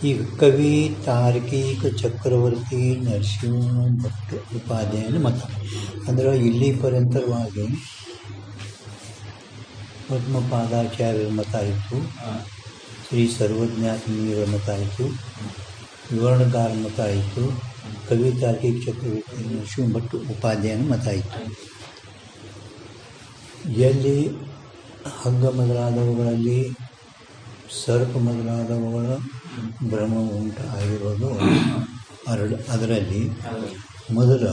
ಈಗ ಕವಿ ತಾರ್ಕಿಕ ಚಕ್ರವರ್ತಿ ನರಸಿಂಹ ಭಟ್ ಉಪಾಧ್ಯಾಯನ ಮತ ಅಂದ್ರೆ ಇಲ್ಲಿ ಪರ್ಯಂತರವಾಗಿ ಪದ್ಮಪಾದಾಚಾರ್ಯರ ಮತ ಆಯಿತು, ಶ್ರೀ ಸರ್ವಜ್ಞಾತ್ಮೀಯರ ಮತ ಆಯಿತು, ವಿವರಣಕಾರ ಮತ ಆಯಿತು, ಕವಿ ತಾರ್ಕಿಕ ಚಕ್ರವರ್ತಿ ನರಸಿಂಹ ಭಟ್ ಉಪಾಧ್ಯಾಯನ ಮತ ಆಯಿತು. ಎಲ್ಲಿ ಹಗ್ಗ ಮೊದಲಾದವುಗಳಲ್ಲಿ ಸರ್ಪ ಮೊದಲಾದವುಗಳ ಭ್ರಮ ಉಂಟು ಆಗಿರೋದು ಅದರಲ್ಲಿ ಮೊದಲ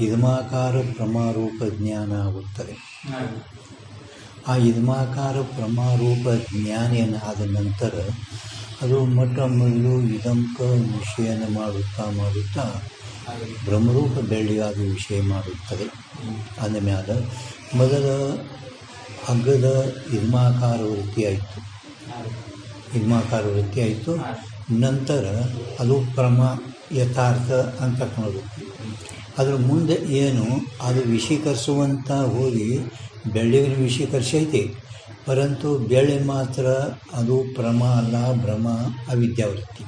ಇದ್ಮಾಕಾರ ಪ್ರಮಾರೂಪ ಜ್ಞಾನ ಆಗುತ್ತದೆ. ಆ ಇದ್ಮಾಕಾರ ಪ್ರಮಾರೂಪ ಜ್ಞಾನ ಆದ ನಂತರ ಅದು ಮೊಟ್ಟ ಮೊದಲು ಇದಂಕ ವಿಷಯನ ಮಾಡುತ್ತಾ ಬ್ರಹ್ಮರೂಪ ಬೆಳ್ಳಿಯಾದ ವಿಷಯ ಮಾಡುತ್ತದೆ. ಅಂದಮೇಲೆ ಮೊದಲ ಹಗ್ಗದ ಇದ್ಮಾಕಾರ ವೃತ್ತಿ ಆಯಿತು, ನಂತರ ಅದು ಯಥಾರ್ಥ ಅಂತಕ್ಕಂಥ ವೃತ್ತಿ. ಅದ್ರ ಮುಂದೆ ಏನು ಅದು ವಿಷೀಕರಿಸುವಂಥ ಹೋಗಿ ಬೆಳ್ಳಿಗೆ ವಿಷೀಕರಿಸೈತಿ, ಪರಂತು ಬೆಳ್ಳಿ ಮಾತ್ರ ಅದು ಅಲ್ಲ, ಭ್ರಮ ಅವಿದ್ಯಾವೃತ್ತಿ.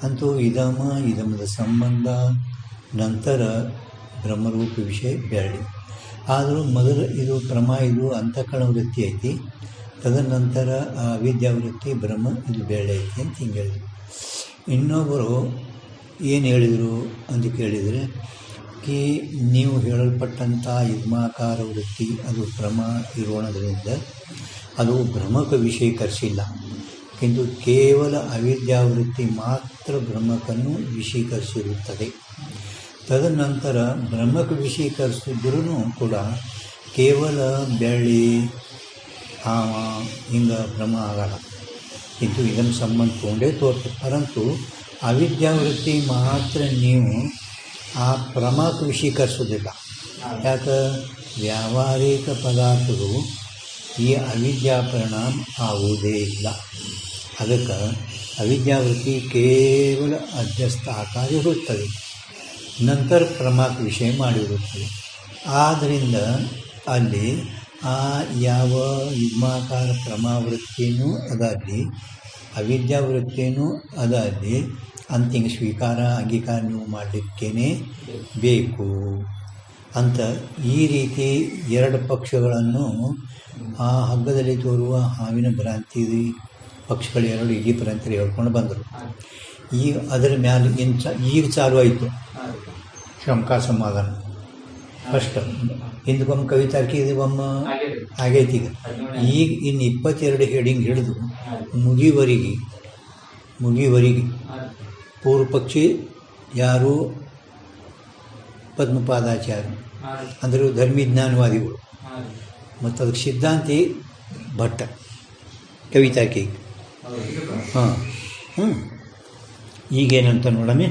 ಅಂತೂ ಇದಮದ ಸಂಬಂಧ ನಂತರ ಬ್ರಹ್ಮರೂಪ ವಿಷಯ ಬೆಳ್ಳಿ. ಆದರೂ ಮೊದಲು ಇದು ಇದು ಅಂತಃಕರಣ ವೃತ್ತಿ ಐತಿ, ತದನಂತರ ಆ ಅವಿದ್ಯಾವೃತ್ತಿ ಬ್ರಹ್ಮ ಇದು ಬೆಳ್ಳಿ ಐತಿ ಅಂತ ಹಿಂಗೆ ಹೇಳಿದರು. ಇನ್ನೊಬ್ಬರು ಏನು ಹೇಳಿದರು ಅಂತ ಕೇಳಿದರೆ ನೀವು ಹೇಳಲ್ಪಟ್ಟಂಥ ಇದ್ಮಾಕಾರ ವೃತ್ತಿ ಅದು ಇರೋಣದ್ರಿಂದ ಅದು ಭ್ರಮಕ ವಿಷೀಕರಿಸಿಲ್ಲ, কিন্তু ಕೇವಲ ಅವಿದ್ಯಾವೃತ್ತಿ ಮಾತ್ರ ಬ್ರಹ್ಮಕನ್ನು ವಿಷೀಕರಿಸಿರುತ್ತದೆ. ತದನಂತರ ಬ್ರಹ್ಮಕ್ಕೆ ವಿಷೀಕರಿಸಿದ್ರೂ ಕೂಡ ಕೇವಲ ಬೆಳ್ಳಿ ಹಾವ ಹಿಂಗೆ ಭ್ರಮ ಆಗಲ್ಲ, କିନ୍ତୁ ಇದನ್ನು ಸಂಬಂಧ ತೊಗೊಂಡೇ ತೋರ್ತದೆ. ಪರಂತು ಅವಿದ್ಯಾವೃತ್ತಿ ಮಾತ್ರ ನೀವು ಆ ಭ್ರಮಕ್ಕೆ ವಿಷೀಕರಿಸೋದಿಲ್ಲ. ಯಾಕೆ ವ್ಯಾವಹಾರಿಕ ಪದಾರ್ಥಗಳು ಈ ಅವಿದ್ಯಾ ಪರಿಣಾಮ ಆಗುವುದೇ ಇಲ್ಲ. ಅದಕ್ಕೆ ಅವಿದ್ಯಾವೃತ್ತಿ ಕೇವಲ ಅಧ್ಯಸ್ಥ ಆಕಾರ ಇರುತ್ತದೆ, ನಂತರ ಪ್ರಮಾಕ ವಿಷಯ ಮಾಡಿರುತ್ತದೆ. ಆದ್ದರಿಂದ ಅಲ್ಲಿ ಆ ಯಾವ ಇದ್ಮಾಕಾರ ಪ್ರಮಾವೃತ್ತಿಯೂ ಅದಲ್ಲಿ ಅವಿದ್ಯಾವೃತ್ತಿಯೂ ಅದಲ್ಲಿ ಅಂತಿಮ ಸ್ವೀಕಾರ ಅಂಗೀಕಾರ ನೀವು ಮಾಡಲಿಕ್ಕೇ ಬೇಕು ಅಂತ ಈ ರೀತಿ ಎರಡು ಪಕ್ಷಗಳನ್ನು ಆ ಹಗ್ಗದಲ್ಲಿ ತೋರುವ ಹಾವಿನ ಭ್ರಾಂತಿ ಪಕ್ಷಗಳು ಎರಡು ಇಡೀ ಪರ್ಯಂತರ ಹೇಳ್ಕೊಂಡು ಬಂದರು. ಈಗ ಅದರ ಮ್ಯಾಲೆ ಈಗ ಚಾಲು ಆಯಿತು ಶಂಕಾ ಸಮಾಧಾನ. ಫಸ್ಟ್ ಹಿಂದಕ್ಕೊಮ್ಮೆ ಕವಿತಾರ್ಕಿ ಒಮ್ಮ ಆಗೈತಿ. ಈಗ ಇನ್ನು 22 ಹೆಡಿಂಗ್ ಹಿಡಿದು ಮುಗಿವರೆಗೆ ಪೂರ್ವ ಪಕ್ಷಿ ಯಾರು ಪದ್ಮಪಾದಾಚಾರ್ಯ ಅಂದರೆ ಧರ್ಮಜ್ಞಾನವಾದಿಗಳು, ಮತ್ತು ಅದಕ್ಕೆ ಸಿದ್ಧಾಂತಿ ಭಟ್ಟ ಕವಿತಾರ್ಕಿ. ಈಗೇನಂತ ನೋಡಮೆ.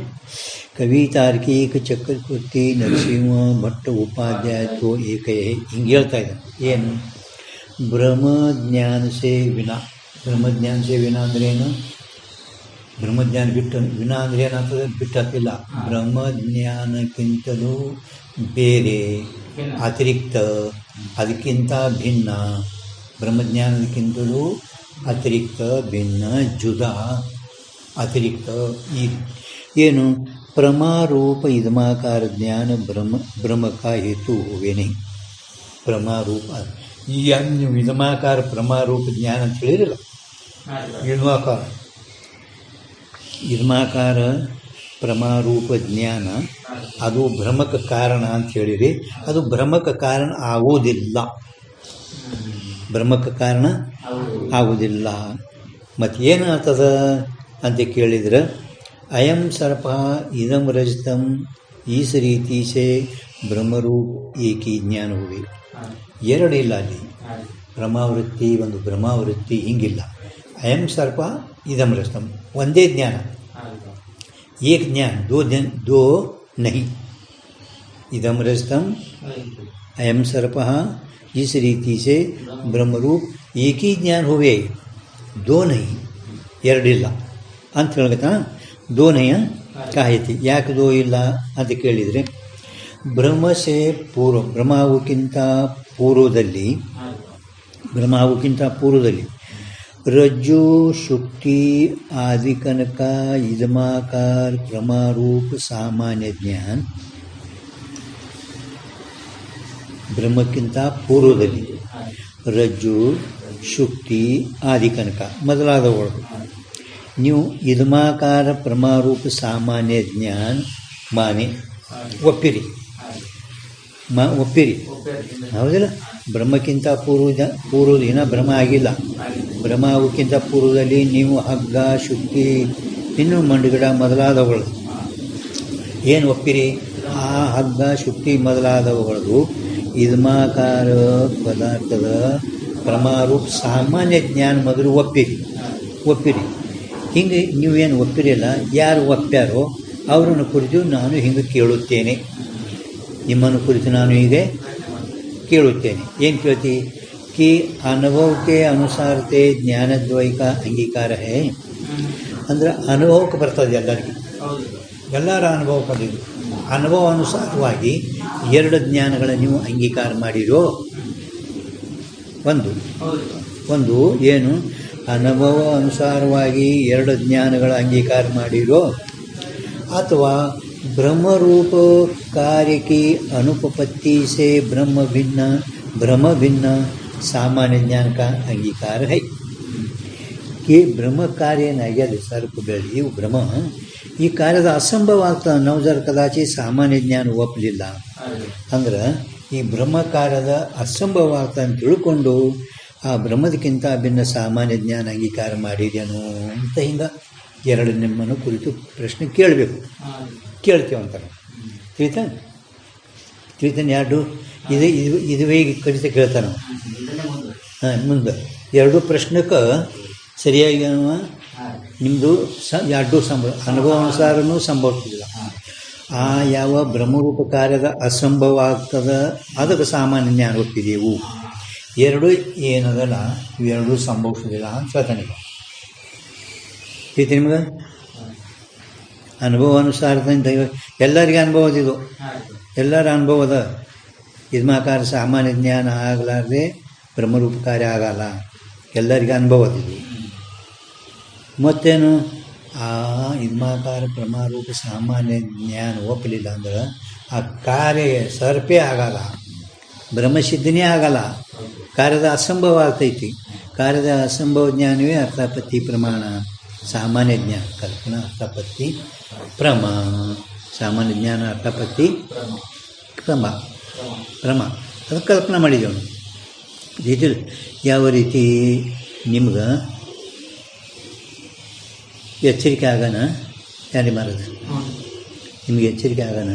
ಕವಿ ತಾರ್ಕಿಕ ಚಕ್ರವರ್ತಿ ನರಸಿಂಹ ಭಟ್ಟ ಉಪಾಧ್ಯಾಯ ತೋ ಏಕೈ ಹಿಂಗೆ ಹೇಳ್ತಾ ಇದ್ದಾನೆ. ಏನು ಬ್ರಹ್ಮಜ್ಞಾನಸೇ ವಿನಾ ಅಂದ್ರೇನು? ಬ್ರಹ್ಮಜ್ಞಾನ ವಿನಾ ಅಂದರೆ ಏನಾಗ್ತದೆ? ಬಿಟ್ಟಾಗ್ತಿಲ್ಲ. ಬ್ರಹ್ಮಜ್ಞಾನಕ್ಕಿಂತಲೂ ಬೇರೆ, ಅತಿರಿಕ್ತ, ಅದಕ್ಕಿಂತ ಭಿನ್ನ, ಬ್ರಹ್ಮಜ್ಞಾನಕ್ಕಿಂತಲೂ ಅತಿರಿಕ್ತ, ಭಿನ್ನ, ಜುದ, ಅತಿರಿಕ್ತ. ಏನು ಪ್ರಮಾರೂಪ ಇದ್ಮಾಕಾರ ಜ್ಞಾನ ಭ್ರಮಕ ಹೇತು ಹೋವೇನೆ. ಪ್ರಮಾರೂಪ ನೀವು ಇದ್ಮಾಕಾರ ಪ್ರಮಾರೂಪ ಜ್ಞಾನ ಅಂತ ಹೇಳಿರಲ್ಲ, ಇದ್ಮಾಕಾರ ಪ್ರಮಾರೂಪ ಜ್ಞಾನ ಅದು ಭ್ರಮಕ ಕಾರಣ ಅಂತ ಹೇಳಿರಿ. ಅದು ಭ್ರಮಕ ಕಾರಣ ಆಗುವುದಿಲ್ಲ, ಮತ್ತು ಏನಾಗ್ತದ ಅಂತ ಕೇಳಿದ್ರೆ ಅಯಂ ಸರ್ಪ ಇದಂ ರಜತಂ ಈಸ ರೀತಿ ಸೇ ಬ್ರಹ್ಮರೂಪ ಏಕಿ ಜ್ಞಾನ ಹೋಗಿ ಎರಡಿಲ್ಲ. ಅಲ್ಲಿ ಭ್ರಮಾವೃತ್ತಿ ಒಂದು ಭ್ರಮಾವೃತ್ತಿ ಹಿಂಗಿಲ್ಲ. ಅಯಂ ಸರ್ಪ ಇದಂ ರಜತಂ ಒಂದೇ ಜ್ಞಾನ, ಏಕ ಜ್ಞಾನ, ದೋ ನಹಿ. ಇದಂ ರಜತಂ ಅಯಂ ಸರ್ಪ इस रीति से ಬ್ರಹ್ಮರೂಪ ಏಕೀ ಜ್ಞಾನ ಹೋವೆ, ದೋ ನಹಿ, ಎರಡಿಲ್ಲ ಅಂತ ಹೇಳ್ಬೇಕಾ. ದೋ ನಹಿ ಕಾಯತಿ. ಯಾಕೆ ದೋ ಇಲ್ಲ ಅಂತ ಕೇಳಿದರೆ ಬ್ರಹ್ಮಸೆ ಪೂರ್ವ, ಬ್ರಹ್ಮಾವುಕ್ಕಿಂತ ಪೂರ್ವದಲ್ಲಿ रज्जु शुक्ति आदि कनक इदमाकार क्रमारूप सामान्य ज्ञान ಬ್ರಹ್ಮಕ್ಕಿಂತ ಪೂರ್ವದಲ್ಲಿ ರಜ್ಜು ಶುಕ್ತಿ ಆದಿಕನಕ ಮೊದಲಾದವುಗಳು ನೀವು ಇದಮಾಕಾರ ಪ್ರಮಾರೂಪ ಸಾಮಾನ್ಯ ಜ್ಞಾನ ಮಾನೆ ಒಪ್ಪಿರಿ ಹೌದಿಲ್ಲ. ಬ್ರಹ್ಮಕ್ಕಿಂತ ಪೂರ್ವದಿನ ಬ್ರಹ್ಮ ಆಗಿಲ್ಲ. ಬ್ರಹ್ಮ ಆಗೋಕ್ಕಿಂತ ಪೂರ್ವದಲ್ಲಿ ನೀವು ಹಗ್ಗ ಶುಕ್ತಿ ಇನ್ನೂ ಮಂಡುಗಿಡ ಮೊದಲಾದವುಗಳು ಏನು ಒಪ್ಪಿರಿ? ಆ ಹಗ್ಗ ಶುಕ್ತಿ ಮೊದಲಾದವುಗಳದು ಇದಮಾಕಾರ ಪದಾರ್ಥದ ಪ್ರಮಾರೂಪ ಸಾಮಾನ್ಯ ಜ್ಞಾನ ಮೊದಲು ಒಪ್ಪಿರಿ. ಹಿಂಗೆ ನೀವೇನು ಒಪ್ಪಿರಿಲ್ಲ, ಯಾರು ಒಪ್ಪ್ಯಾರೋ ಅವರನ್ನು ಕುರಿತು ನಾನು ಹಿಂಗೆ ಕೇಳುತ್ತೇನೆ. ನಿಮ್ಮನ್ನು ಕುರಿತು ನಾನು ಹೀಗೆ ಕೇಳುತ್ತೇನೆ. ಏನು ಕೇಳ್ತಿ? कि अनुभव के अनुसारते ज्ञानद्वैಕ ಅಂಗೀಕಾರ ಹೇ ಅಂದ್ರೆ ಅನುಭವಕ್ಕೆ ಬರ್ತದೆ. ಎಲ್ಲರ ಅನುಭವಕ್ಕೆ ಅನುಭವ ಅನುಸಾರವಾಗಿ ಎರಡು ಜ್ಞಾನಗಳ ನೀವು ಅಂಗೀಕಾರ ಮಾಡಿರೋ. ಒಂದು ಏನು ಅನುಭವ ಅನುಸಾರವಾಗಿ ಎರಡು ಜ್ಞಾನಗಳ ಅಂಗೀಕಾರ ಮಾಡಿರೋ, ಅಥವಾ ಬ್ರಹ್ಮರೂಪ ಕಾರ್ಯಕ್ಕೆ अनुपपत्ति से ब्रह्म भिन्न सामान्य ज्ञान का अंगीकार है कि ब्रह्म कार्य ಏನಾಗ್ಯದ ಸರ್ಪ ಬೆಳಿ ಇವು ಬ್ರಹ್ಮ ಈ ಕಾರ್ಯದ ಅಸಂಭವ ಆಗ್ತದೆ. ನಾವು ಜರ ಕದಾಚಿ ಸಾಮಾನ್ಯ ಜ್ಞಾನ ಒಪ್ಪಲಿಲ್ಲ ಅಂದ್ರೆ ಈ ಬ್ರಹ್ಮ ಕಾರ್ಯದ ಅಸಂಭವ ಆಗ್ತದೆ ಅಂತ ತಿಳ್ಕೊಂಡು ಆ ಬ್ರಹ್ಮದಕ್ಕಿಂತ ಭಿನ್ನ ಸಾಮಾನ್ಯ ಜ್ಞಾನ ಅಂಗೀಕಾರ ಮಾಡಿದೇನು ಅಂತ ಹಿಂಗೆ ಎರಡು ನಿಮ್ಮನ್ನು ಕುರಿತು ಪ್ರಶ್ನೆ ಕೇಳಬೇಕು. ಕೇಳ್ತೀವಂತಾರೆ ತಿಳಿತಾನೆ ಎರಡು ಇದುವೇ ಕಲಿತ ಕೇಳ್ತಾನೆ. ಮುಂದೆ ಎರಡು ಪ್ರಶ್ನೆಗೆ ಸರಿಯಾಗಿ ನಿಮ್ಮದು ಎರಡು ಅನುಭವ ಅನುಸಾರನೂ ಸಂಭವಿಸಿಲ್ಲ. ಆ ಯಾವ ಬ್ರಹ್ಮರೂಪ ಕಾರ್ಯದ ಅಸಂಭವ ಆಗ್ತದ ಅದಕ್ಕೆ ಸಾಮಾನ್ಯ ಜ್ಞಾನ ಒಪ್ಪಿದೆವು. ಎರಡು ಏನದಲ್ಲ ಇವೆರಡೂ ಸಂಭವಿಸೋದಿಲ್ಲ ಅಂತ ಹೇಳ್ತಾನೆ. ತಿಳಿತಿ ನಿಮ್ಗೆ ಅನುಭವ ಅನುಸಾರದಿಂದ ಎಲ್ಲರಿಗೆ ಅನುಭವದಿದು, ಎಲ್ಲರ ಅನುಭವದ ಇದ್ಮಾಕಾರ ಸಾಮಾನ್ಯ ಜ್ಞಾನ ಆಗಲಾರ್ದೆ ಬ್ರಹ್ಮರೂಪ ಕಾರ್ಯ ಆಗಲ್ಲ. ಎಲ್ಲರಿಗೆ ಅನುಭವದಿದು. ಮತ್ತೇನು ಆ ಇದ್ಮಾಕಾರ ಬ್ರಹ್ಮರೂಪ ಸಾಮಾನ್ಯ ಜ್ಞಾನ ಒಪ್ಪಲಿಲ್ಲ ಅಂದ್ರೆ ಆ ಕಾರ್ಯ ಸರ್ಪೇ ಆಗಲ್ಲ, ಬ್ರಹ್ಮಸಿದ್ಧನೇ ಆಗಲ್ಲ. ಕಾರ್ಯದ ಅಸಂಭವ ಆಗ್ತೈತಿ. ಕಾರ್ಯದ ಅಸಂಭವ ಜ್ಞಾನವೇ ಅರ್ಥಾಪತ್ತಿ ಪ್ರಮಾಣ. ಸಾಮಾನ್ಯ ಜ್ಞಾನ ಕಲ್ಪನಾ ಅರ್ಥಾಪತ್ತಿ ಪ್ರಮಾಣ. ಸಾಮಾನ್ಯ ಜ್ಞಾನ ಅರ್ಥಾಪತ್ತಿ ಪ್ರಮ ಅದು ಕಲ್ಪನಾ ಮಾಡಿದೆವು. ಇದಿಲ್ಲ ಯಾವ ರೀತಿ ನಿಮ್ಗೆ ಎಚ್ಚರಿಕೆ ಆಗೋಣ ಯಾರಿಗೆ ಮಾರೋದು ನಿಮಗೆ ಎಚ್ಚರಿಕೆ ಆಗೋಣ.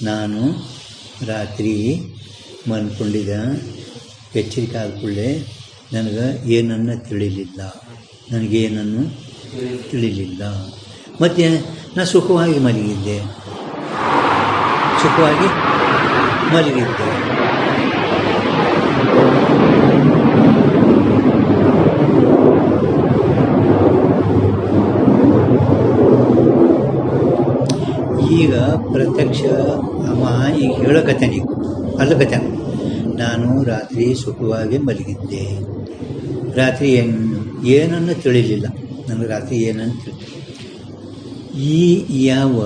ನಾನು ರಾತ್ರಿ ಮನ್ಕೊಂಡಿದ್ದ ಎಚ್ಚರಿಕೆ ಆದ ಕೂಡಲೇ ನನಗೆ ಏನನ್ನು ತಿಳಿಲಿಲ್ಲ, ನನಗೇನನ್ನು ತಿಳಿಲಿಲ್ಲ. ಮತ್ತು ನಾನು ಸುಖವಾಗಿ ಮಲಗಿದ್ದೆ. ಈಗ ಪ್ರತ್ಯಕ್ಷ ಅವ ಈಗ ಹೇಳಕತ್ತಾನೆ, ಅಲ್ಲಕತ್ತಾನೆ. ನಾನು ರಾತ್ರಿ ಸುಖವಾಗಿ ಮಲಗಿದ್ದೆ, ರಾತ್ರಿ ಏನನ್ನು ತಿಳಿಲಿಲ್ಲ, ನನಗೆ ರಾತ್ರಿ ಏನನ್ನು ತಿಳಿಲಿಲ್ಲ. ಈ ಯಾವ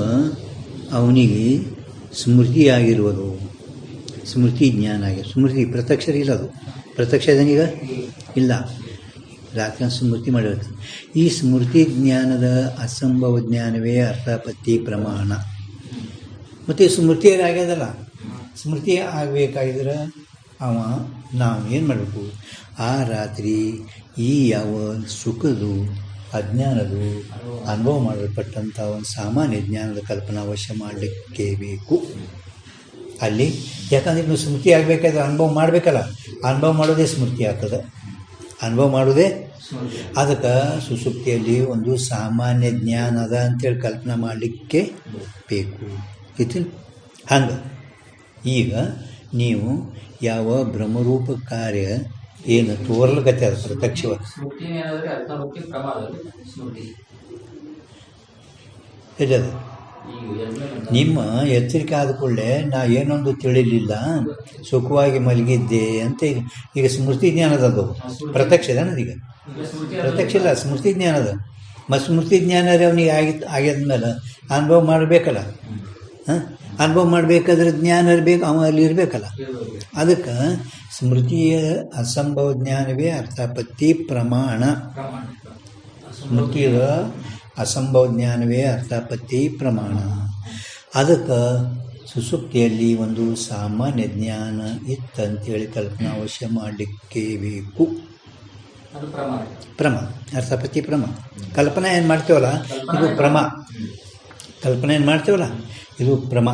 ಅವನಿಗೆ ಸ್ಮೃತಿಯಾಗಿರುವುದು, ಸ್ಮೃತಿ ಜ್ಞಾನ ಆಗಿ ಸ್ಮೃತಿ ಪ್ರತ್ಯಕ್ಷ ಇಲ್ಲ, ಅದು ಪ್ರತ್ಯಕ್ಷದನೀಗ ಇಲ್ಲ. ರಾತ್ರಿ ಸ್ಮೃತಿ ಮಾಡಿರುತ್ತೆ. ಈ ಸ್ಮೃತಿ ಜ್ಞಾನದ ಅಸಂಭವ ಜ್ಞಾನವೇ ಅರ್ಥಾಪತ್ತಿ ಪ್ರಮಾಣ. ಮತ್ತು ಸ್ಮೃತಿ ಆಗ್ಯದಲ್ಲ, ಸ್ಮೃತಿ ಆಗಬೇಕಾಗಿದ್ರೆ ನಾವು ಏನು ಮಾಡಬೇಕು? ಆ ರಾತ್ರಿ ಈ ಯಾವ ಸುಖದು ಅಜ್ಞಾನದು ಅನುಭವ ಮಾಡಲ್ಪಟ್ಟಂಥ ಒಂದು ಸಾಮಾನ್ಯ ಜ್ಞಾನದ ಕಲ್ಪನಾ ಅವಶ್ಯ ಮಾಡಲಿಕ್ಕೆ ಬೇಕು ಅಲ್ಲಿ. ಯಾಕಂದರೆ ನೀವು ಸ್ಮೃತಿ ಆಗಬೇಕಾದ್ರೆ ಅನುಭವ ಮಾಡಬೇಕಲ್ಲ, ಅನುಭವ ಮಾಡೋದೇ ಸ್ಮೃತಿ ಆಗ್ತದೆ. ಅನುಭವ ಮಾಡೋದೇ ಅದಕ್ಕೆ ಸುಸುಪ್ತಿಯಲ್ಲಿ ಒಂದು ಸಾಮಾನ್ಯ ಜ್ಞಾನ ಅದ ಅಂತೇಳಿ ಕಲ್ಪನಾ ಮಾಡಲಿಕ್ಕೆ ಬೇಕು ಇತ್ತು. ಹಂಗೆ ಈಗ ನೀವು ಯಾವ ಬ್ರಹ್ಮರೂಪ ಕಾರ್ಯ ಏನು ತೋರ್ಲಕತ್ತೆ ಅದು ಪ್ರತ್ಯಕ್ಷವಾಗಿ ಎಲ್ಲದು ನಿಮ್ಮ ಎಚ್ಚರಿಕೆ ಆದ ಕೂಡಲೇ ನಾ ಏನೊಂದು ತಿಳಿಲಿಲ್ಲ, ಸುಖವಾಗಿ ಮಲಗಿದ್ದೆ ಅಂತ ಈಗ ಸ್ಮೃತಿ ಜ್ಞಾನದದು ಪ್ರತ್ಯಕ್ಷ ನನಗೆ ಪ್ರತ್ಯಕ್ಷ ಇಲ್ಲ, ಸ್ಮೃತಿ ಜ್ಞಾನ ಅದ. ಮತ್ತು ಸ್ಮೃತಿ ಜ್ಞಾನ ರೀ ಅವನಿಗೆ ಆಗ್ಯಾದ್ಮೇಲೆ ಅನುಭವ ಮಾಡಬೇಕಲ್ಲ. ಹಾಂ, ಅನುಭವ ಮಾಡಬೇಕಾದ್ರೆ ಜ್ಞಾನ ಇರಬೇಕು, ಅವ ಅಲ್ಲಿ ಇರಬೇಕಲ್ಲ. ಅದಕ್ಕೆ ಸ್ಮೃತಿಯ ಅಸಂಭವ ಜ್ಞಾನವೇ ಅರ್ಥಾಪತ್ತಿ ಪ್ರಮಾಣ. ಸ್ಮೃತಿಯ ಅಸಂಭವ ಜ್ಞಾನವೇ ಅರ್ಥಾಪತ್ತಿ ಪ್ರಮಾಣ. ಅದಕ್ಕೆ ಸುಸುಪ್ತಿಯಲ್ಲಿ ಒಂದು ಸಾಮಾನ್ಯ ಜ್ಞಾನ ಇತ್ತಂತೇಳಿ ಕಲ್ಪನಾ ಅವಶ್ಯ ಮಾಡಲಿಕ್ಕೆ ಬೇಕು. ಪ್ರಮ ಅರ್ಥಾಪತ್ತಿ ಪ್ರಮ. ಕಲ್ಪನಾ ಏನು ಮಾಡ್ತೇವಲ್ಲ ಇದು ಪ್ರಮ. ಕಲ್ಪನೆ ಏನು ಮಾಡ್ತೇವಲ್ಲ ಇದು ಪ್ರಮ.